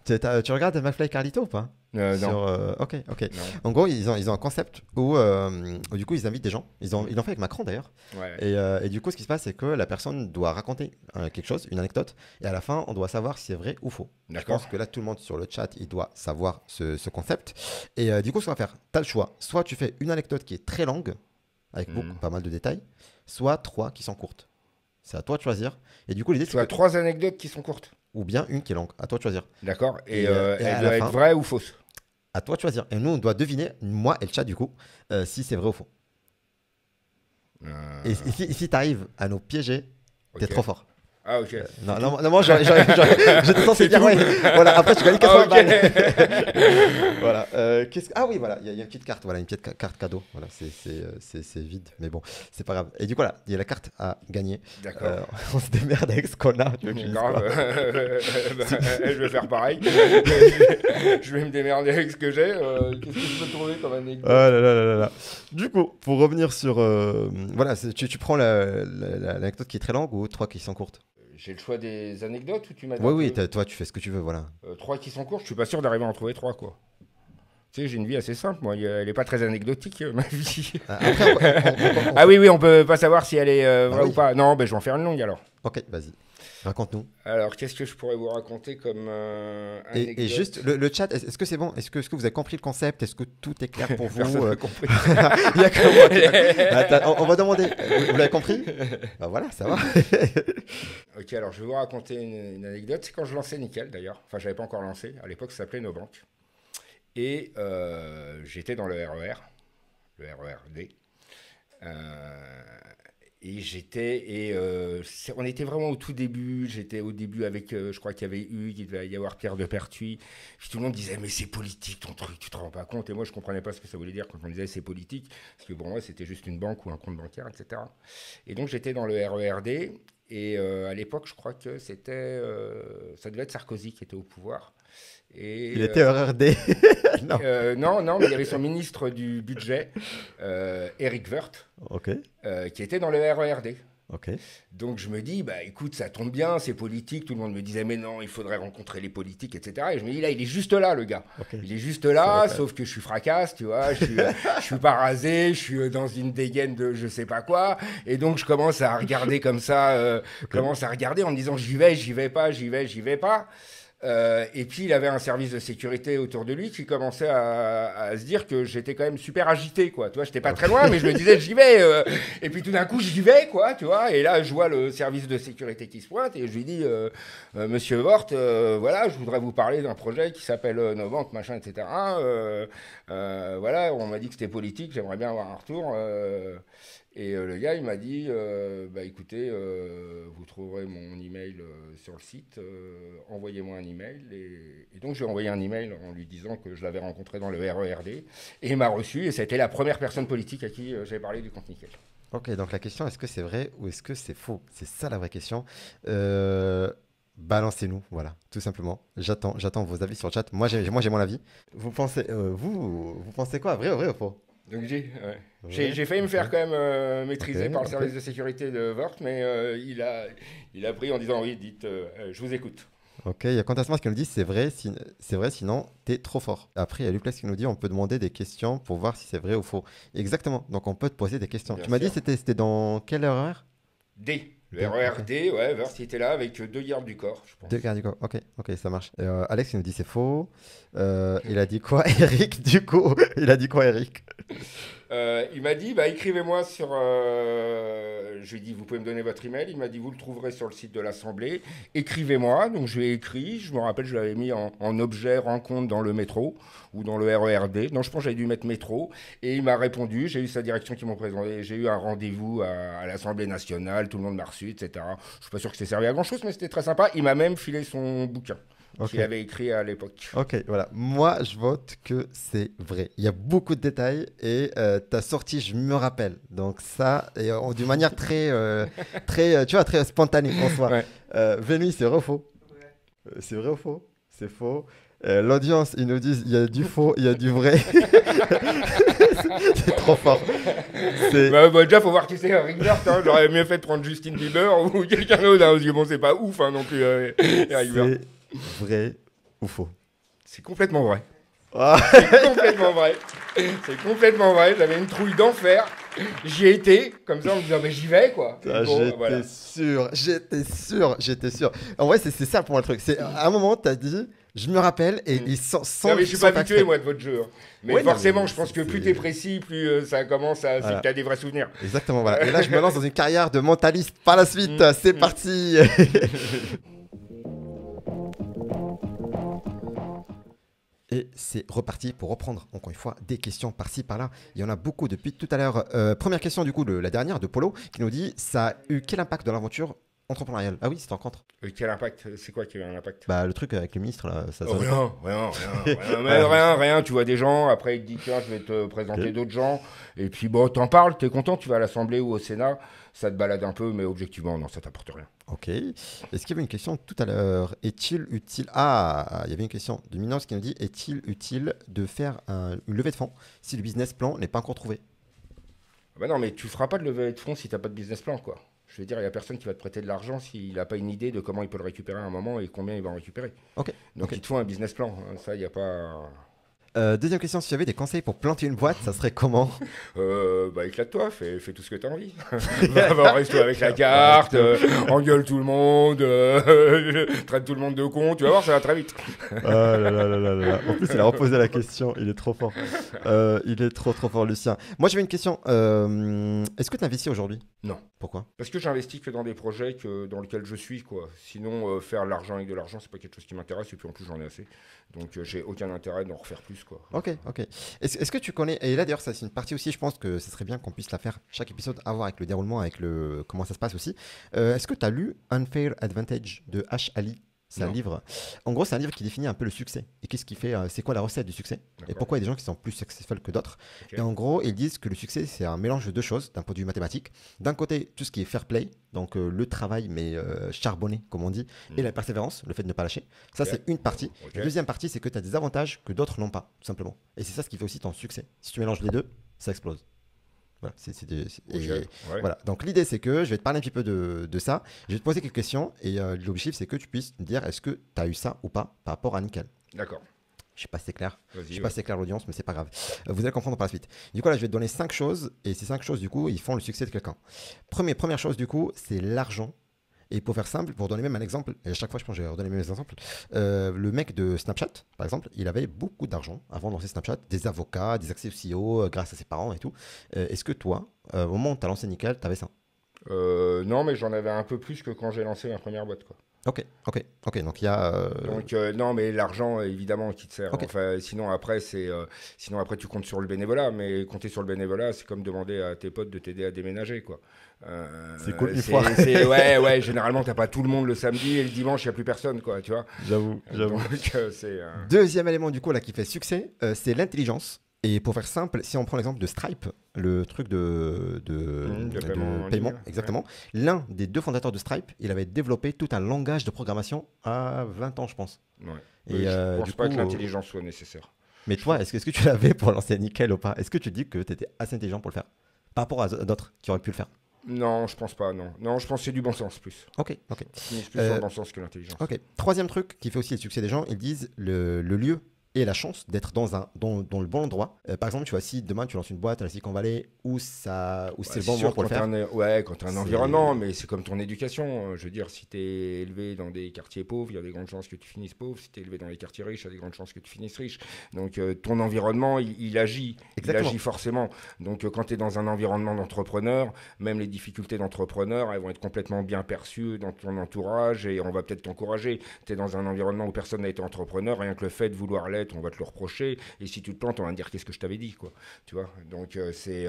Tu regardes McFly et Carlito ou pas? Non. Ok. Non. En gros, ils ont un concept où du coup, ils invitent des gens. Ils l'ont fait avec Macron d'ailleurs. Ouais. Et du coup, ce qui se passe, c'est que la personne doit raconter quelque chose, une anecdote, et à la fin, on doit savoir si c'est vrai ou faux. Je D'accord. pense que là, tout le monde sur le chat, il doit savoir ce concept. Et du coup, ce qu'on va faire, tu as le choix. Soit tu fais une anecdote qui est très longue, avec pas mal de détails, soit 3 qui sont courtes. C'est à toi de choisir. Et du coup, l'idée, Tu c'est as 3 anecdotes qui sont courtes. ou bien une qui est longue. À toi de choisir. D'accord. Et, Et à elle la doit fin- être vraie ou fausse. À toi de choisir. Et nous, on doit deviner, moi et le chat, du coup, si c'est vrai ou faux. Et si tu arrives à nous piéger, t'es Ok. trop fort. Ah, ok. Non, moi, j'étais censé dire, ouais. Voilà, après, tu gagnes 80 Ah, ok. balles. Voilà. Ah oui, voilà, il y a une petite carte, voilà, une petite carte cadeau. Voilà, c'est vide, mais bon, c'est pas grave. Et du coup, là, il y a la carte à gagner. D'accord. On se démerde avec ce qu'on a. Tu veux que je dise Grave. quoi Je vais faire pareil. Je vais me démerder avec ce que j'ai. Qu'est-ce que je peux trouver comme anecdote? Oh là là là là. Du coup, pour revenir sur. Voilà, tu prends l'anecdote qui est très longue ou 3 qui sont courtes? J'ai le choix des anecdotes ou tu m'as dit Oui, que- toi, tu fais ce que tu veux, voilà. 3 qui sont courtes, je suis pas sûr d'arriver à en trouver 3, quoi. Tu sais, j'ai une vie assez simple, moi. Elle est pas très anecdotique, ma vie. Après, Ah oui, on peut pas savoir si elle est vraie oui. ou pas. Non, ben, je vais en faire une longue alors. Ok, vas-y. Raconte-nous. Alors, qu'est-ce que je pourrais vous raconter comme anecdote? Et juste, le chat, est-ce que c'est bon? Est-ce que vous avez compris le concept? Est-ce que tout est clair pour vous? Personne n'a compris. Il y a que moi qui- Attends, on va demander. Vous l'avez compris? Bah voilà, ça va. Ok, alors je vais vous raconter une anecdote. C'est quand je lançais Nickel d'ailleurs. Enfin, je n'avais pas encore lancé. À l'époque, ça s'appelait Nos Banques. Et j'étais dans le RER, le RERD. On était vraiment au tout début. J'étais au début avec, je crois qu'il y avait Hugues, il devait y avoir Pierre de Pertuis. Puis tout le monde disait, mais c'est politique ton truc, tu te rends pas compte. Et moi, je comprenais pas ce que ça voulait dire quand on disait c'est politique. Parce que pour moi, c'était juste une banque ou un compte bancaire, etc. Et donc, j'étais dans le RERD. Et à l'époque, je crois que c'était, ça devait être Sarkozy qui était au pouvoir. Et, Il était RRD. Non. non, mais il y avait son ministre du budget, Éric Woerth, Ok. qui était dans le RERD. Ok. Donc je me dis, bah écoute, ça tombe bien, c'est politique. Tout le monde me disait, mais non, il faudrait rencontrer les politiques, etc. Et je me dis, là, il est juste là, le gars. Ok. Il est juste C'est là, vrai, sauf que je suis fracasse, tu vois. Je suis pas rasé, je suis dans une dégaine de je sais pas quoi. Et donc je commence à regarder comme ça, commence à regarder en me disant, j'y vais pas, j'y vais pas. Et puis il avait un service de sécurité autour de lui qui commençait à se dire que j'étais quand même super agité, quoi. Tu vois, j'étais pas très loin, mais je me disais j'y vais. Et puis tout d'un coup j'y vais, quoi. Tu vois. Et là je vois le service de sécurité qui se pointe et je lui dis Monsieur Vort, voilà, je voudrais vous parler d'un projet qui s'appelle Novante, machin, etc. Voilà, on m'a dit que c'était politique, j'aimerais bien avoir un retour. Et le gars, il m'a dit, bah écoutez, vous trouverez mon email sur le site, envoyez-moi un email. Et donc, je lui ai envoyé un email en lui disant que je l'avais rencontré dans le RERD. Et il m'a reçu, et ça a été la première personne politique à qui j'avais parlé du compte nickel. Ok, donc la question, est-ce que c'est vrai ou est-ce que c'est faux? C'est ça la vraie question. Balancez-nous, voilà, tout simplement. J'attends vos avis sur le chat. Moi, j'ai mon avis. Vous pensez quoi? Vrai ou faux? Donc Vrai. j'ai failli me faire Ok. quand même maîtriser Ok, par le ok. service de sécurité de Vort, mais il a pris en disant oui, dites, je vous écoute. Ok, il y a Quantasmas qui nous dit c'est vrai, sinon t'es trop fort. Après, il y a Luplex qui nous dit on peut demander des questions pour voir si c'est vrai ou faux. Exactement, donc on peut te poser des questions. Bien Tu m'as dit sûr. c'était dans quel horaire? D. Le D, ok. RERD, ouais, Vort, il était là avec deux gardes du corps, je Deux pense. gardes du corps. Ok, ok, ça marche. Alex, il nous dit c'est faux. Il a dit quoi, Eric, du coup? Il a dit quoi, Eric? Il m'a dit, bah, écrivez-moi sur. Je lui ai dit, vous pouvez me donner votre email. Il m'a dit, vous le trouverez sur le site de l'Assemblée. Écrivez-moi. Donc je lui ai écrit. Je me rappelle, je l'avais mis en objet rencontre dans le métro ou dans le RERD. Non, je pense que j'avais dû mettre métro. Et il m'a répondu. J'ai eu sa direction qui m'a présenté. J'ai eu un rendez-vous à l'Assemblée nationale. Tout le monde m'a reçu, etc. Je suis pas sûr que c'était servi à grand-chose, mais c'était très sympa. Il m'a même filé son bouquin Ok. qu'il avait écrit à l'époque. Ok, voilà. Moi, je vote que c'est vrai. Il y a beaucoup de détails et ta sortie, je me rappelle. Donc ça, et, d'une manière tu vois, très spontanée en soi. Ouais. Vénu, c'est vrai ou faux? C'est vrai ou faux? C'est faux. L'audience, ils nous disent il y a du faux, il y a du vrai. C'est trop fort. C'est Bah, déjà, faut voir qui c'est, Rick Vert, hein. J'aurais mieux fait de prendre Justin Bieber ou quelqu'un d'autre, hein, parce que bon, c'est pas ouf hein, non plus, Rick Vert. c'est vrai ou faux? C'est complètement vrai. Ah, C'est complètement vrai. C'est complètement vrai. J'avais une trouille d'enfer. J'y ai été, comme ça, en me disant, mais j'y vais, quoi. Et bon, j'étais voilà. sûr, j'étais sûr. En vrai, c'est ça pour moi le truc. C'est à un moment, t'as dit, je me rappelle, et ils sont Non, mais je suis sans pas faire habitué, exprès. moi, de votre jeu, hein. Mais Ouais, non, forcément, mais je pense que plus c'est- t'es précis, plus ça commence à. C'est Voilà. que t'as des vrais souvenirs. Exactement, voilà. Et là, je me lance dans une carrière de mentaliste par la suite. C'est parti. Et c'est reparti pour reprendre, encore une fois, des questions par-ci, par-là. Il y en a beaucoup depuis tout à l'heure. Première question, du coup, la dernière de Polo, qui nous dit, ça a eu quel impact dans l'aventure entrepreneuriale? Ah oui, c'était en contre. Quel impact? C'est quoi qui a eu un impact? Bah, le truc avec le ministre, là, ça Oh, sonne. rien. Tu vois des gens, après il te dit, tiens, je vais te présenter Ok. d'autres gens. Et puis bon, t'en parles, t'es content, tu vas à l'Assemblée ou au Sénat, ça te balade un peu, mais objectivement, non, ça t'apporte rien. Ok. Est-ce qu'il y avait une question tout à l'heure? Est-il utile... Ah, il y avait une question de Minos qui nous dit, est-il utile de faire une levée de fonds si le business plan n'est pas encore trouvé? Ah bah non, mais tu feras pas de levée de fonds si t'as pas de business plan, quoi. Je veux dire, il n'y a personne qui va te prêter de l'argent s'il n'a pas une idée de comment il peut le récupérer à un moment et combien il va en récupérer. Ok. Donc Ok. il te faut un business plan, hein. Ça, il n'y a pas. Deuxième question, si tu avais des conseils pour planter une boîte, ça serait comment? Bah éclate-toi, fais tout ce que tu as envie. Va au resto avec la carte, engueule tout le monde, traite tout le monde de con, tu vas voir, ça va très vite. Oh là là là là là. En plus, il a reposé la question. Il est trop fort. Il est trop fort, Lucien. Moi, j'avais une question. Est-ce que tu investis aujourd'hui? Non. Pourquoi? Parce que j'investis que dans des projets dans lesquels je suis, quoi. Sinon, faire de l'argent avec de l'argent, c'est pas quelque chose qui m'intéresse, et puis en plus, j'en ai assez. Donc, j'ai aucun intérêt d'en refaire plus, quoi. Ok. Est-ce que tu connais... Et là, d'ailleurs, ça, c'est une partie aussi, je pense que ce serait bien qu'on puisse la faire chaque épisode, à voir avec le déroulement, avec comment ça se passe aussi. Est-ce que tu as lu Unfair Advantage de H. Ali? C'est un Non. livre. En gros, c'est un livre qui définit un peu le succès. Et qu'est-ce qui fait, c'est quoi la recette du succès? Et D'accord. pourquoi il y a des gens qui sont plus successful que d'autres. Ok. Et en gros, ils disent que le succès, c'est un mélange de deux choses d'un point de vue mathématique. D'un côté, tout ce qui est fair play, donc le travail, mais charbonné, comme on dit, et la persévérance, le fait de ne pas lâcher. Ça, Ok. c'est une partie. Ok. La deuxième partie, c'est que tu as des avantages que d'autres n'ont pas, tout simplement. Et c'est ça ce qui fait aussi ton succès. Si tu mélanges les deux, ça explose. Voilà, Ok, ouais. voilà. Donc l'idée c'est que je vais te parler un petit peu de ça. Je vais te poser quelques questions et l'objectif c'est que tu puisses me dire est-ce que tu as eu ça ou pas par rapport à Nickel. D'accord. Je sais pas si c'est clair. Je Vas-y, sais pas ouais. si c'est clair l'audience, mais c'est pas grave. Vous allez comprendre par la suite. Du coup là, je vais te donner 5 choses et ces 5 choses du coup, ils font le succès de quelqu'un. Première chose du coup, c'est l'argent. Et pour faire simple, pour donner même un exemple, et à chaque fois je pense que je vais redonner mes exemples, le mec de Snapchat, par exemple, il avait beaucoup d'argent avant de lancer Snapchat, des avocats, des accès au CEO grâce à ses parents et tout. Est-ce que toi, au moment où tu as lancé Nickel, tu avais ça? Non, mais j'en avais un peu plus que quand j'ai lancé ma première boîte, quoi. Ok, donc il y a... Donc non, mais l'argent évidemment qui te sert. Ok, Enfin, sinon après tu comptes sur le bénévolat, mais compter sur le bénévolat, c'est comme demander à tes potes de t'aider à déménager, quoi. c'est cool une fois. Ouais, généralement t'as pas tout le monde le samedi et le dimanche il y a plus personne, quoi, tu vois. J'avoue. Donc c'est Deuxième élément du coup là qui fait succès, c'est l'intelligence. Et pour faire simple, si on prend l'exemple de Stripe, le truc de paiement en paiement, ligne, exactement, l'un des deux fondateurs de Stripe, il avait développé tout un langage de programmation à 20 ans, je pense. ouais. Et Je pense du pas coup, que l'intelligence soit nécessaire. mais toi, est-ce que tu l'avais pour lancer Nickel ou pas? Est-ce que tu dis que tu étais assez intelligent pour le faire? Par rapport à d'autres qui auraient pu le faire. Non, je pense pas, non. Non, je pense que c'est du bon sens plus. Ok. Je mise plus sur le bon sens que l'intelligence. Ok. Troisième truc qui fait aussi le succès des gens, ils disent le lieu et la chance d'être dans le bon endroit. Par exemple, tu vois, si demain tu lances une boîte à la Silicon Valley où c'est le bon moment pour le faire. Quand tu as un environnement, mais c'est comme ton éducation. Je veux dire, si tu es élevé dans des quartiers pauvres, il y a des grandes chances que tu finisses pauvre. Si tu es élevé dans les quartiers riches, il y a des grandes chances que tu finisses riche. Donc ton environnement, il agit. Exactement. Il agit forcément. Donc quand tu es dans un environnement d'entrepreneur, même les difficultés d'entrepreneur, elles vont être complètement bien perçues dans ton entourage et on va peut-être t'encourager. Tu es dans un environnement où personne n'a été entrepreneur, rien que le fait de vouloir l'être, on va te le reprocher. Et si tu te plantes, on va te dire qu'est-ce que je t'avais dit, quoi. Tu vois. Donc c'est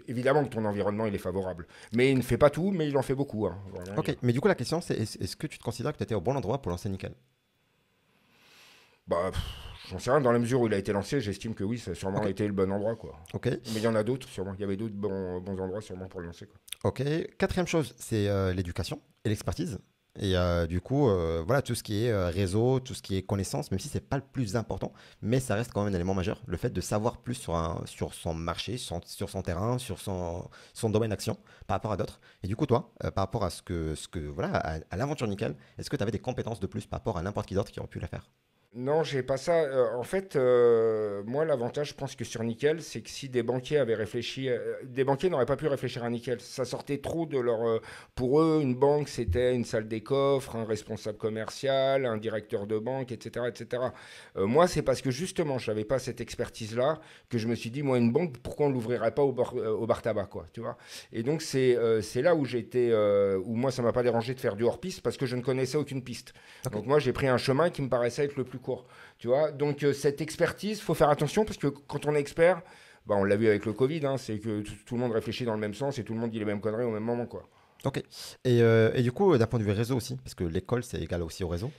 évidemment que ton environnement il est favorable. Mais il ne fait pas tout, mais il en fait beaucoup. Hein, vraiment. Ok, mais du coup la question c'est est-ce que tu te considères que tu étais au bon endroit pour lancer Nickel? Bah, j'en sais rien. Dans la mesure où il a été lancé, j'estime que oui, ça a sûrement été le bon endroit, quoi. Ok. Mais il y en a d'autres, sûrement. Il y avait d'autres bons endroits, sûrement, pour le lancer, quoi. Ok. Quatrième chose, c'est l'éducation et l'expertise. Et du coup, voilà, tout ce qui est réseau, tout ce qui est connaissance, même si c'est pas le plus important, mais ça reste quand même un élément majeur. Le fait de savoir plus sur son marché, sur son terrain, sur son domaine d'action par rapport à d'autres. Et du coup, toi, par rapport à voilà, à l'aventure Nickel, est-ce que tu avais des compétences de plus par rapport à n'importe qui d'autre qui aurait pu la faire? Non, j'ai pas ça. En fait, moi, l'avantage, je pense que sur Nickel, c'est que si des banquiers avaient réfléchi, des banquiers n'auraient pas pu réfléchir à Nickel. Ça sortait trop de leur. Pour eux, une banque, c'était une salle des coffres, un responsable commercial, un directeur de banque, etc., etc. Moi, c'est parce que justement, je n'avais pas cette expertise-là que je me suis dit, moi, une banque, pourquoi on l'ouvrirait pas au bar tabac, quoi, tu vois. Et donc, c'est là où j'étais, où moi, ça m'a pas dérangé de faire du hors-piste parce que je ne connaissais aucune piste. Ok. Donc moi, j'ai pris un chemin qui me paraissait être le plus court. Tu vois, donc cette expertise, faut faire attention parce que quand on est expert, bah, on l'a vu avec le Covid, hein, c'est que tout le monde réfléchit dans le même sens et tout le monde dit les mêmes conneries au même moment, quoi. Ok. Et du coup, d'un point de vue réseau aussi, parce que l'école, c'est égal aussi au réseau.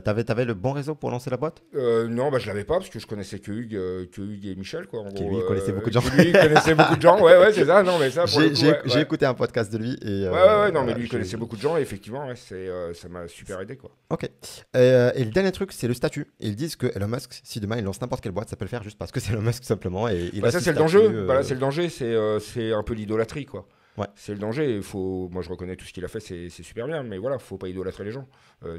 T'avais le bon réseau pour lancer la boîte? Non, bah, je l'avais pas parce que je connaissais que Hugues et Michel, quoi. En Qui gros, lui connaissait beaucoup de gens. qui lui connaissait beaucoup de gens, ouais, c'est ça. Non, mais ça, pour le coup, J'ai écouté un podcast de lui et non, voilà, mais lui, il connaissait beaucoup de gens et effectivement, ouais, ça m'a super aidé, quoi. Ok. Et le dernier truc, c'est le statut. Ils disent que Elon Musk, si demain il lance n'importe quelle boîte, ça peut le faire juste parce que c'est Elon Musk tout simplement. Et il a Ça, ce c'est le statut, danger. Bah, là, c'est le danger, c'est un peu l'idolâtrie, quoi. Ouais. C'est le danger. Moi, je reconnais tout ce qu'il a fait, c'est super bien, mais voilà, faut pas idolâtrer les gens.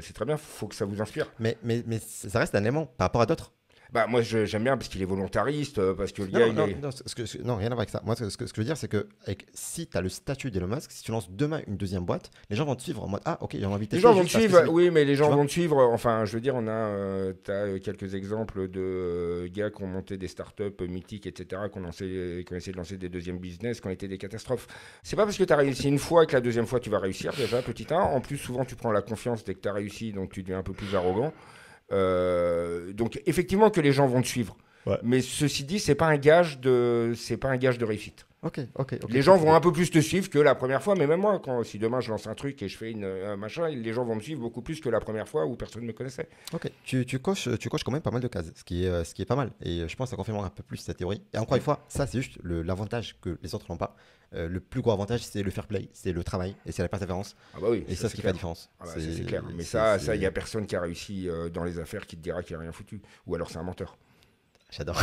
C'est très bien, faut que ça vous inspire. Mais ça reste un élément par rapport à d'autres. Bah, moi, j'aime bien parce qu'il est volontariste, parce que le gars, Non, rien à voir avec ça. Moi, ce que je veux dire, c'est que si tu as le statut d'Elon Musk, si tu lances demain une deuxième boîte, les gens vont te suivre en mode ah, ok, j'ai envie de tester. Les gens vont te juste parce que suivre, c'est lui. oui, mais les gens Tu vois vont te suivre. Enfin, je veux dire, t'as quelques exemples de gars qui ont monté des startups mythiques, etc., qui ont essayé de lancer des deuxièmes business, qui ont été des catastrophes. C'est pas parce que tu as réussi une fois que la deuxième fois tu vas réussir, déjà, petit 1. En plus, souvent, tu prends la confiance dès que tu as réussi, donc tu deviens un peu plus arrogant. Donc, effectivement, que les gens vont te suivre. Ouais. Mais ceci dit, c'est pas un gage de réussite. Ok. Les gens vont un peu plus te suivre que la première fois, mais même moi, si demain je lance un truc et je fais un machin, les gens vont me suivre beaucoup plus que la première fois où personne ne me connaissait. Ok, tu coches quand même pas mal de cases, ce qui est pas mal. Et je pense que ça confirme un peu plus cette théorie. Et encore une fois, ça c'est juste l'avantage que les autres n'ont pas. Le plus gros avantage, c'est le fair play, c'est le travail et c'est la persévérance. Ah bah oui, Et ça, ce qui fait la différence. Ah bah, c'est clair. Mais ça, il n'y a personne qui a réussi dans les affaires qui te dira qu'il n'a rien foutu. Ou alors c'est un menteur. J'adore.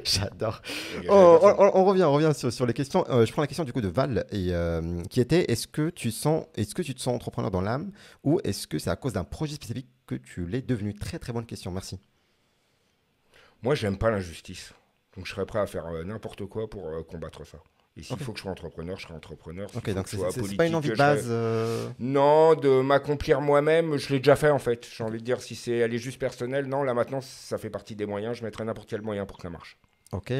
J'adore. Il y a jamais personne. On revient sur les questions. Je prends la question du coup de Val et, qui était est-ce que tu te sens entrepreneur dans l'âme ou est-ce que c'est à cause d'un projet spécifique que tu l'es devenu? Très très bonne question, merci. Moi, j'aime pas l'injustice. Donc, je serais prêt à faire n'importe quoi pour combattre ça. Et s'il Ok, faut que je sois entrepreneur, je serai entrepreneur. S'il ok, faut donc que je sois c'est pas une politique, envie de je serai. base. Non, de m'accomplir moi-même, je l'ai déjà fait en fait. J'ai envie de dire, si c'est elle est juste personnelle, non, là maintenant, ça fait partie des moyens. Je mettrai n'importe quel moyen pour que ça marche. Ok.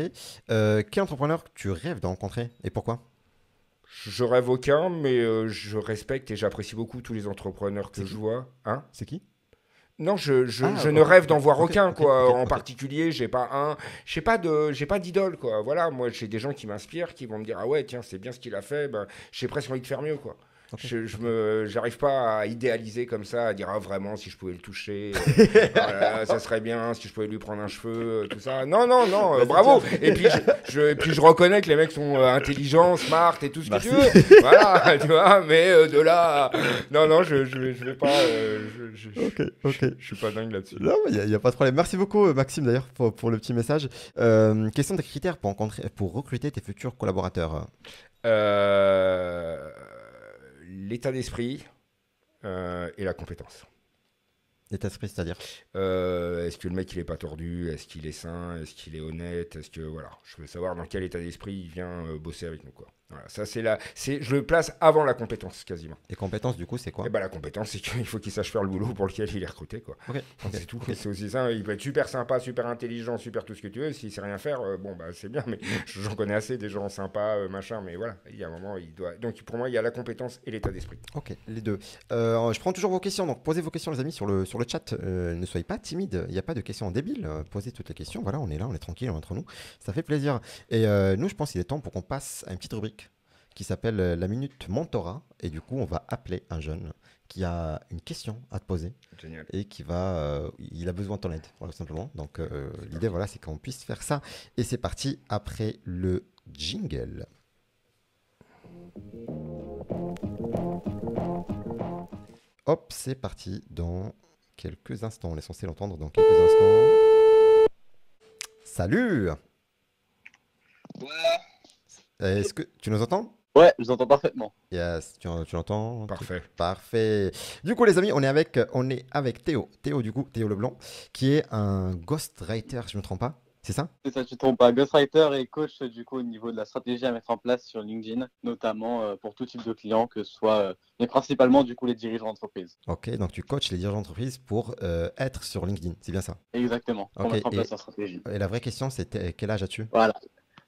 Quel entrepreneur tu rêves de rencontrer et pourquoi? Je rêve aucun, mais je respecte et j'apprécie beaucoup tous les entrepreneurs C'est que je qui? vois. Hein. C'est qui? Non, Ah, je ne ok, rêve ok, d'en voir ok, aucun, ok, quoi. ok, En ok. particulier, j'ai pas d'idole, quoi. Voilà, moi, j'ai des gens qui m'inspirent, qui vont me dire, ah ouais, tiens, c'est bien ce qu'il a fait, ben, j'ai presque envie de faire mieux, quoi. Ok, ok. J'arrive pas à idéaliser comme ça, à dire, ah vraiment, si je pouvais le toucher, ah là là, ça serait bien, si je pouvais lui prendre un cheveu, tout ça. Non, non, non, Bah, c'est bravo. déjà. Et puis je reconnais que les mecs sont intelligents, smart et tout ce que tu Merci. veux. Voilà, tu vois, mais de là, non, non, je vais pas, Ok, ok. je suis pas dingue là-dessus. Non, il n'y a pas de problème. Merci beaucoup, Maxime, d'ailleurs, pour le petit message. Question des critères pour recruter tes futurs collaborateurs. Euh, L'état d'esprit et la compétence. L'état d'esprit, c'est-à-dire. Est-ce que le mec il est pas tordu? Est-ce qu'il est sain? Est-ce qu'il est honnête? Est-ce que voilà, je veux savoir dans quel état d'esprit il vient bosser avec nous quoi. Voilà, ça je le place avant la compétence quasiment. Et compétences, du coup, c'est Et quoi? ben la compétence c'est qu'il faut qu'il sache faire le boulot pour lequel il est recruté quoi. Ok, ok, C'est tout. ok. C'est aussi ça. Il peut être super sympa, super intelligent, super tout ce que tu veux. S'il sait rien faire, bon bah c'est bien. Mais j'en connais assez des gens sympas, machin. Mais voilà, il y a un moment il doit. Donc pour moi il y a la compétence et l'état d'esprit. Ok, les deux. Je prends toujours vos questions, donc posez vos questions, les amis, sur le chat. Ne soyez pas timides, il n'y a pas de questions débiles. Posez toutes les questions. Voilà, on est là, on est tranquille entre nous. Ça fait plaisir. Et nous, je pense qu'il est temps pour qu'on passe à une petite rubrique qui s'appelle la Minute Mentorat. Et du coup, on va appeler un jeune qui a une question à te poser Génial. et il a besoin de ton aide, voilà, tout simplement. Donc, C'est l'idée, parti. voilà, c'est qu'on puisse faire ça. Et c'est parti après le jingle. Hop, c'est parti dans quelques instants. On est censé l'entendre dans quelques instants. Salut! Ouais, Est-ce que tu nous entends? ouais, je vous entends parfaitement. Yes, tu l'entends? Parfait. Parfait. Du coup, les amis, on est avec Théo. Théo, du coup, Théo Leblanc, qui est un ghostwriter, si je ne me trompe pas. C'est ça? C'est ça, tu te trompes pas. Ghostwriter et coach du coup au niveau de la stratégie à mettre en place sur LinkedIn, notamment pour tout type de clients, que ce soit, mais principalement du coup les dirigeants d'entreprise. Ok, donc tu coaches les dirigeants d'entreprise pour être sur LinkedIn, c'est bien ça? Exactement, pour Ok, mettre en place et, leur stratégie. et la vraie question, c'était quel âge as-tu? Voilà,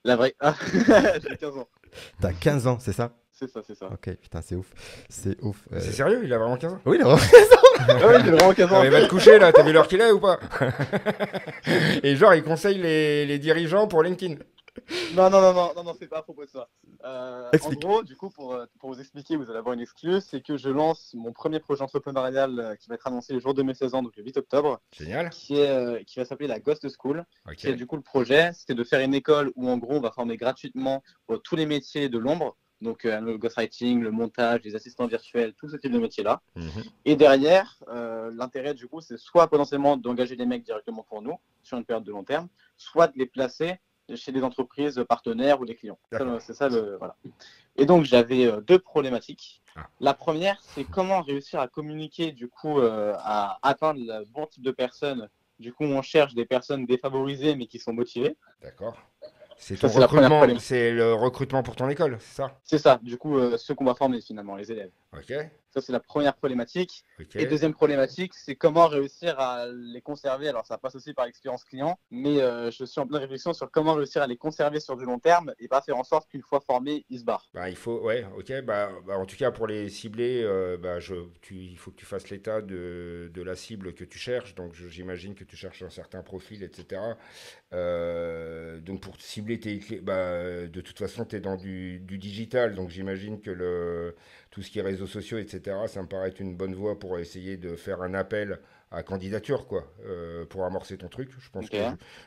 la vraie. Ah, j'ai 15 ans. T'as 15 ans, c'est ça? C'est ça, c'est ça. Ok, putain, c'est ouf. C'est ouf. Mais c'est sérieux, il a vraiment 15 ans. Oui, il a vraiment- Ah oui, j'ai vraiment 15 Non ans. mais va te coucher là, t'as vu l'heure qu'il est ou pas? Et genre il conseille les dirigeants pour LinkedIn. Non, non, non, non, non, non, c'est pas à propos de ça. En Explique. gros, du coup, pour vous expliquer, vous allez avoir une excuse, c'est que je lance mon premier projet entrepreneurial qui va être annoncé le jour de mes 16 ans, donc le 8 octobre, Génial. qui va s'appeler la Ghost School. Ok. C'est du coup le projet, c'était de faire une école où en gros on va former gratuitement pour tous les métiers de l'ombre, donc le ghostwriting, le montage, les assistants virtuels, tout ce type de métiers-là. Mhm. Et derrière, l'intérêt du coup, c'est soit potentiellement d'engager des mecs directement pour nous sur une période de long terme, soit de les placer chez des entreprises partenaires ou des clients. D'accord. C'est ça le voilà. Et donc j'avais deux problématiques. Ah. La première, c'est comment réussir à communiquer du coup à atteindre le bon type de personnes. Du coup, on cherche des personnes défavorisées mais qui sont motivées. D'accord. C'est Ça, ton c'est la première recrutement, problématique. c'est le recrutement pour ton école, c'est ça? C'est ça, du coup, ceux qu'on va former finalement, les élèves. Ok. Ça, c'est la première problématique. Ok. Et deuxième problématique, c'est comment réussir à les conserver. Alors, ça passe aussi par l'expérience client, mais je suis en pleine réflexion sur comment réussir à les conserver sur du long terme et pas faire en sorte qu'une fois formés, ils se barrent. Bah, il faut, ouais, ok. Bah, en tout cas, pour les cibler, il faut que tu fasses l'état de la cible que tu cherches. Donc, j'imagine que tu cherches un certain profil, etc. Donc, pour cibler de toute façon, tu es dans du digital. Donc, j'imagine que tout ce qui est réseaux sociaux, etc., ça me paraît être une bonne voie pour essayer de faire un appel à candidature, quoi, pour amorcer ton truc. Je pense Ok. que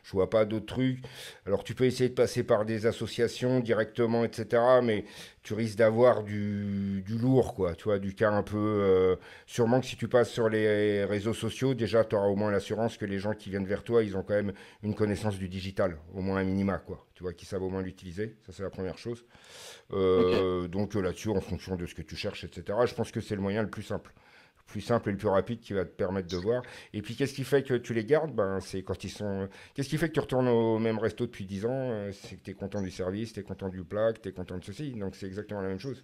je vois pas d'autres trucs. Alors, tu peux essayer de passer par des associations directement, etc., mais tu risques d'avoir du lourd, quoi, tu vois, du cas un peu... sûrement que si tu passes sur les réseaux sociaux, déjà, tu auras au moins l'assurance que les gens qui viennent vers toi, ils ont quand même une connaissance du digital, au moins un minima, quoi, tu vois, qui savent au moins l'utiliser. Ça, c'est la première chose. Ok. Donc là-dessus, en fonction de ce que tu cherches, etc., je pense que c'est le moyen le plus simple. Le plus simple et le plus rapide qui va te permettre de voir. Et puis, qu'est-ce qui fait que tu les gardes? Ben, c'est quand ils sont. Qu'est-ce qui fait que tu retournes au même resto depuis 10 ans? C'est que tu es content du service, tu es content du plat, que tu es content de ceci. Donc, c'est exactement la même chose.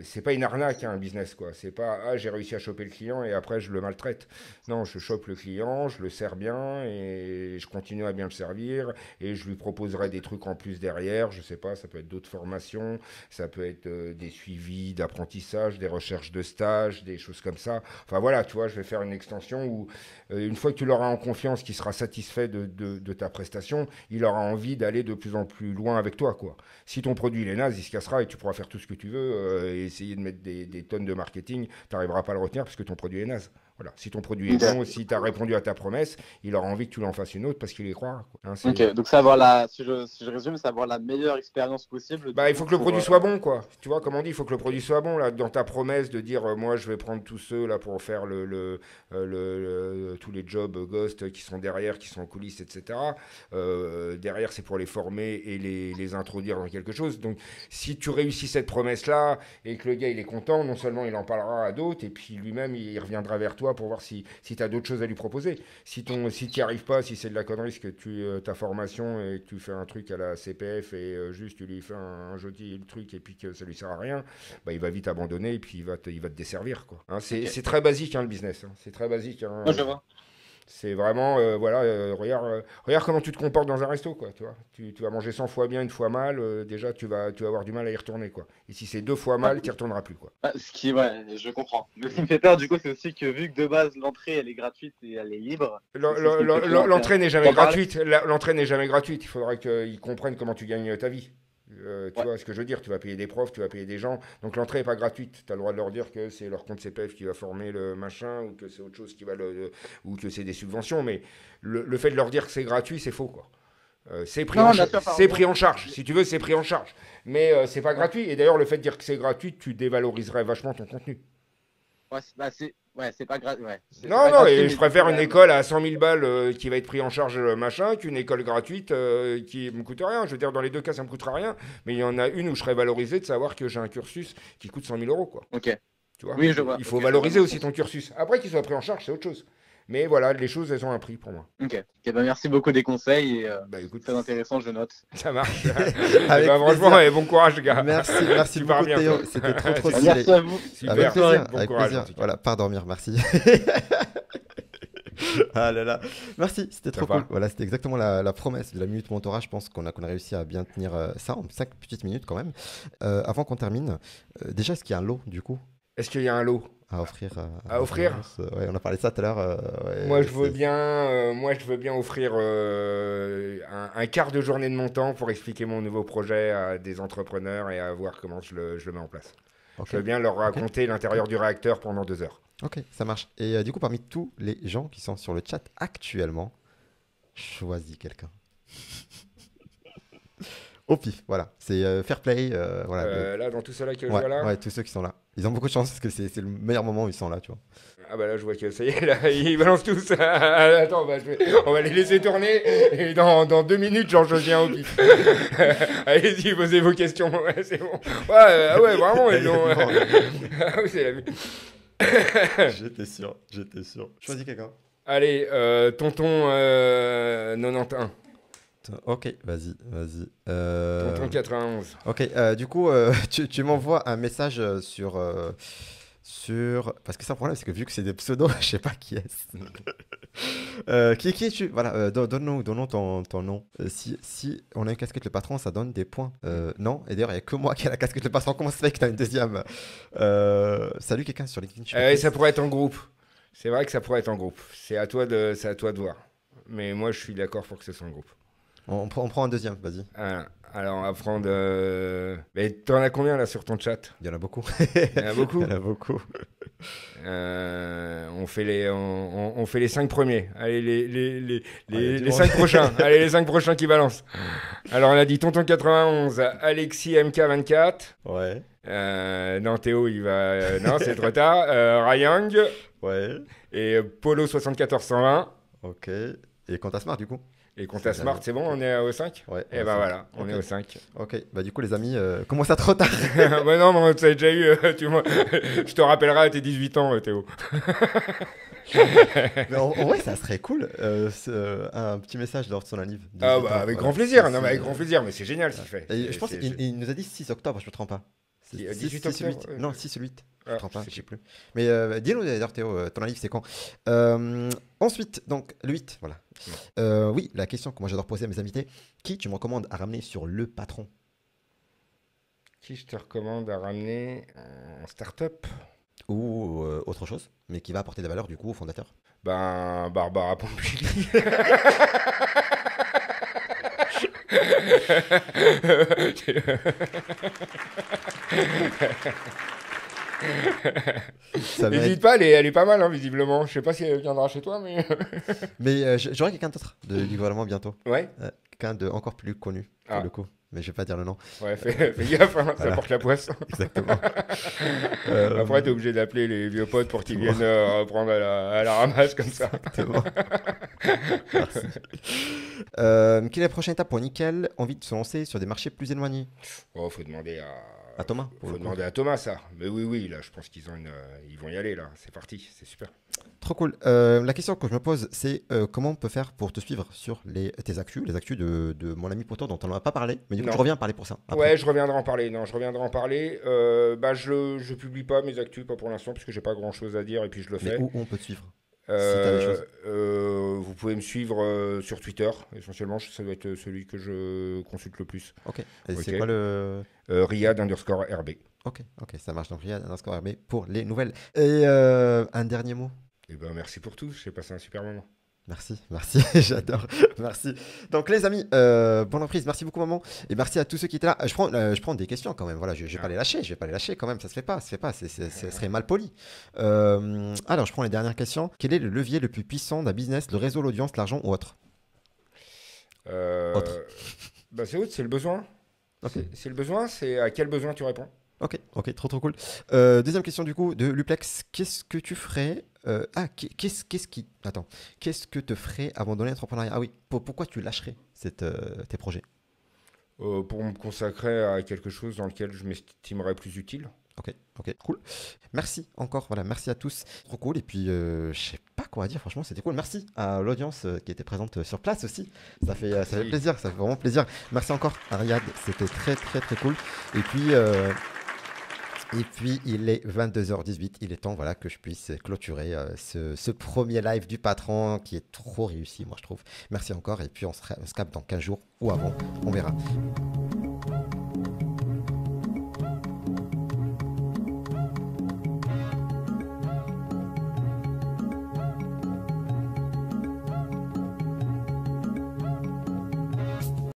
C'est pas une arnaque, hein, un business, quoi. C'est pas j'ai réussi à choper le client et après je le maltraite. Non, je chope le client, je le sers bien et je continue à bien le servir et je lui proposerai des trucs en plus derrière. Je sais pas, ça peut être d'autres formations, ça peut être des suivis d'apprentissage, des recherches de stage, des choses comme ça. Enfin voilà, tu vois, je vais faire une extension où une fois que tu l'auras en confiance, qu'il sera satisfait de ta prestation, il aura envie d'aller de plus en plus loin avec toi, quoi. Si ton produit il est naze, il se cassera et tu pourras faire tout ce que tu veux et essayer de mettre des tonnes de marketing, tu n'arriveras pas à le retenir parce que ton produit est naze. Voilà. Si ton produit est Ok. bon, si tu as répondu à ta promesse, il aura envie que tu l'en fasses une autre parce qu'il y croira, quoi. Hein, Ok, donc c'est avoir si je résume, c'est avoir la meilleure expérience possible du Bah, il coup faut que le pour. produit soit bon, quoi. Tu vois, comme on dit, il faut que le produit soit bon. Là, dans ta promesse de dire, moi, je vais prendre tous ceux là pour faire tous les jobs ghost qui sont derrière, qui sont en coulisses, etc. Derrière, c'est pour les former et les introduire dans quelque chose. Donc, si tu réussis cette promesse-là et que le gars, il est content, non seulement il en parlera à d'autres, et puis lui-même, il reviendra vers toi pour voir si tu as d'autres choses à lui proposer. Si tu n'y arrives pas, si c'est de la connerie, que ta formation et que tu fais un truc à la CPF et juste tu lui fais un joli truc et puis que ça lui sert à rien, bah, il va vite abandonner et puis il va te desservir, quoi. Hein, Ok. c'est très basique, hein, le business. Hein. C'est très basique. Hein. Moi je vois. C'est vraiment, voilà, regarde comment tu te comportes dans un resto, quoi. Tu vois, tu vas manger 100 fois bien, une fois mal, déjà tu vas avoir du mal à y retourner, quoi. Et si c'est 2 fois Ouais. mal, tu n'y retourneras plus, quoi. Ouais, je comprends. Mais ce qui me fait peur du coup, c'est aussi que vu que de base l'entrée elle est gratuite et elle est libre, c'est ce qui me fait peur. L'entrée n'est jamais T'en parles? gratuite. L'entrée n'est jamais gratuite. Il faudra qu'ils comprennent comment tu gagnes ta vie. Tu Ouais. vois ce que je veux dire? Tu vas payer des profs, tu vas payer des gens. Donc l'entrée n'est pas gratuite. Tu as le droit de leur dire que c'est leur compte CPF qui va former le machin ou que c'est autre chose qui va ou que c'est des subventions. Mais le fait de leur dire que c'est gratuit, c'est faux, quoi. Non, bien sûr, C'est pardon. pris en charge. Si tu veux, c'est pris en charge. Mais c'est pas Ouais. gratuit. Et d'ailleurs, le fait de dire que c'est gratuit, tu dévaloriserais vachement ton contenu. C'est pas gratuit. Ouais. C'est Non, pas non, gratuit, et mais je du coup, préfère quand une même. école à 100 000 balles qui va être pris en charge machin qu'une école gratuite qui me coûte rien. Je veux dire, dans les deux cas, ça me coûtera rien. Mais il y en a une où je serais valorisé de savoir que j'ai un cursus qui coûte 100 000 euros, quoi. Ok. Tu vois? Oui, je vois. Il faut Ok, je vois valoriser dans ce aussi sens. ton cursus. Après qu'il soit pris en charge, c'est autre chose. Mais voilà, les choses, elles ont un prix pour moi. Ok. Ok, bah, merci beaucoup des conseils et Bah écoute, très intéressant, je note. ça marche. Et Avec bah franchement, plaisir. bon courage, gars. Merci Tu pars beaucoup bien, Théo, toi. c'était trop Bah, stylé. merci à vous. Avec Super. plaisir, Bon avec courage, plaisir. en tout cas. Voilà, pas dormir, merci. Ah là là, merci, c'était trop Sympa. cool. Voilà, c'était exactement la promesse de la minute mentorat. Je pense qu'on a réussi à bien tenir ça en 5 petites minutes quand même. Avant qu'on termine, déjà, est-ce qu'il y a un lot du coup Est-ce qu'il y a un lot à offrir à offrir? Ouais, on a parlé de ça tout à l'heure. Moi, Ouais, je veux bien offrir un quart de journée de mon temps pour expliquer mon nouveau projet à des entrepreneurs et à voir comment je le mets en place. Ok, Je veux bien leur raconter l'intérieur du réacteur pendant 2 heures. ok, ça marche. Et du coup, parmi tous les gens qui sont sur le chat actuellement, choisis quelqu'un. Au pif, voilà. C'est fair play. Voilà. Là, dans tout cela que je Ouais, vois là, ouais, tous ceux qui sont là. Ils ont beaucoup de chance parce que c'est le meilleur moment où ils sont là, tu vois. ah bah là, je vois que ça y est, là, ils balancent tous. Attends, bah, on va les laisser tourner et dans 2 minutes, genre, je viens au pif. Allez-y, posez vos questions. Ouais, c'est bon. Ouais, ah ouais, vraiment, ils ont. Ah oui, c'est la vie. J'étais sûr, j'étais sûr. Choisis quelqu'un. Allez, tonton 91. Ok, vas-y. Tonton 91. Ok, du coup, tu m'envoies un message sur... Parce que c'est un problème, c'est que vu que c'est des pseudos, je sais pas qui est-ce. Qui es-tu? Voilà, donne-nous ton nom. Si on a une casquette le patron, ça donne des points. Non, et d'ailleurs, il n'y a que moi qui ai la casquette le patron. Comment ça fait que tu as une deuxième? Salut quelqu'un sur LinkedIn. Ça pourrait être en groupe. C'est vrai que ça pourrait être en groupe. C'est à toi de voir. Mais moi, je suis d'accord pour que ce soit en groupe. On prend un deuxième, vas-y. Alors, on va prendre. Mais t'en as combien là sur ton chat? Il y en a beaucoup. Il y en a beaucoup. Il y en a beaucoup. On fait les 5 premiers. Allez, les dis-moi. 5 prochains. Allez, les 5 prochains qui balancent. Alors, on a dit Tonton 91, Alexis MK24. Ouais. Non, Théo, il va. Non, c'est trop tard. Rayang Ouais. et Polo 7420. Ok. Et quant à Smart, du coup? Et Compta Smart, c'est bon, on est au 5? Ouais. Et ben voilà, on Ok. est au 5. Ok. Bah, du coup, les amis, comment ça trop tard? Ouais, non, mais tu as déjà eu. Je te rappellerai à tes 18 ans, Théo. Mais en vrai, ça serait cool. Un petit message lors de son anniv. Ah 18 bah ans, avec voilà. grand plaisir, non C'est- mais avec grand plaisir, mais c'est génial ce qu'il fait. Et je pense qu'il nous a dit 6 octobre, je me trompe pas. C'est 18 6 ou 8. octobre, Non, 6 ou 8. Je me Ah, trompe pas, je sais je sais plus. Mais dis-nous d'ailleurs, Théo, ton anniv, c'est quand? Ensuite, donc, le 8, voilà. Oui, la question que moi j'adore poser à mes invités. Qui tu me recommandes à ramener sur le patron? Qui je te recommande à ramener en start-up? Ou autre chose, mais qui va apporter de la valeur du coup au fondateur? Ben, Barbara Pompili. Ça va N'hésite pas, elle est pas mal, hein, visiblement. Je sais pas si elle viendra chez toi, mais. Mais j'aurai quelqu'un d'autre du gouvernement bientôt. Ouais, Quelqu'un de encore plus connu pour Ah. le coup. Mais je vais pas dire le nom. ouais, fais gaffe, hein, ça Voilà. porte la poisse. Exactement. Après, t'es obligé d'appeler les vieux potes pour qu'ils viennent reprendre à la ramasse comme ça. Exactement. Merci. Quelle est la prochaine étape pour Nickel? Envie de se lancer sur des marchés plus éloignés? Oh, faut demander À Thomas, pour Faut le coup. demander à Thomas ça. Mais oui, là, je pense qu'ils ils vont y aller là. C'est parti, c'est super. Trop cool. La question que je me pose, c'est comment on peut faire pour te suivre sur tes actus, les actus de mon ami Poto dont on n'a pas parlé, mais du coup Non. je reviens parler pour ça. après. Ouais, je reviendrai en parler. Non, je reviendrai en parler. Je publie pas mes actus, pas pour l'instant, parce que j'ai pas grand chose à dire et puis je le Mais fais. où on peut te suivre? t'as des choses. Vous pouvez me suivre sur Twitter, essentiellement, ça doit être celui que je consulte le plus. Ok. Et c'est Ok. quoi le. Riyad_RB. Ok, ça marche. Donc Riyad underscore RB pour les nouvelles. Et un dernier mot. Et ben merci pour tout, j'ai passé un super moment. Merci, j'adore, merci. Donc les amis, bonne reprise, merci beaucoup maman, et merci à tous ceux qui étaient là. Je prends des questions quand même, voilà, je vais pas les lâcher quand même, ça se fait pas, ça serait mal poli. Alors je prends les dernières questions. Quel est le levier le plus puissant d'un business, le réseau, l'audience, l'argent ou autre? Autre. Bah c'est le besoin. Ok. C'est le besoin, c'est à quel besoin tu réponds. Ok, trop cool. Deuxième question du coup de Luplex, qu'est-ce que tu ferais qu'est-ce que te ferait abandonner l'entrepreneuriat? Ah oui, pourquoi tu lâcherais tes projets? Pour me consacrer à quelque chose dans lequel je m'estimerais plus utile. Ok, cool. Merci encore, voilà, merci à tous. Trop cool. Et puis, je sais pas quoi dire, franchement, c'était cool. Merci à l'audience qui était présente sur place aussi. Ça fait plaisir, ça fait vraiment plaisir. Merci encore à Riyad, c'était très cool. Et puis, il est 22h18, il est temps voilà, que je puisse clôturer ce premier live du patron qui est trop réussi, moi je trouve. Merci encore, et puis on se capte dans 15 jours ou avant, on verra.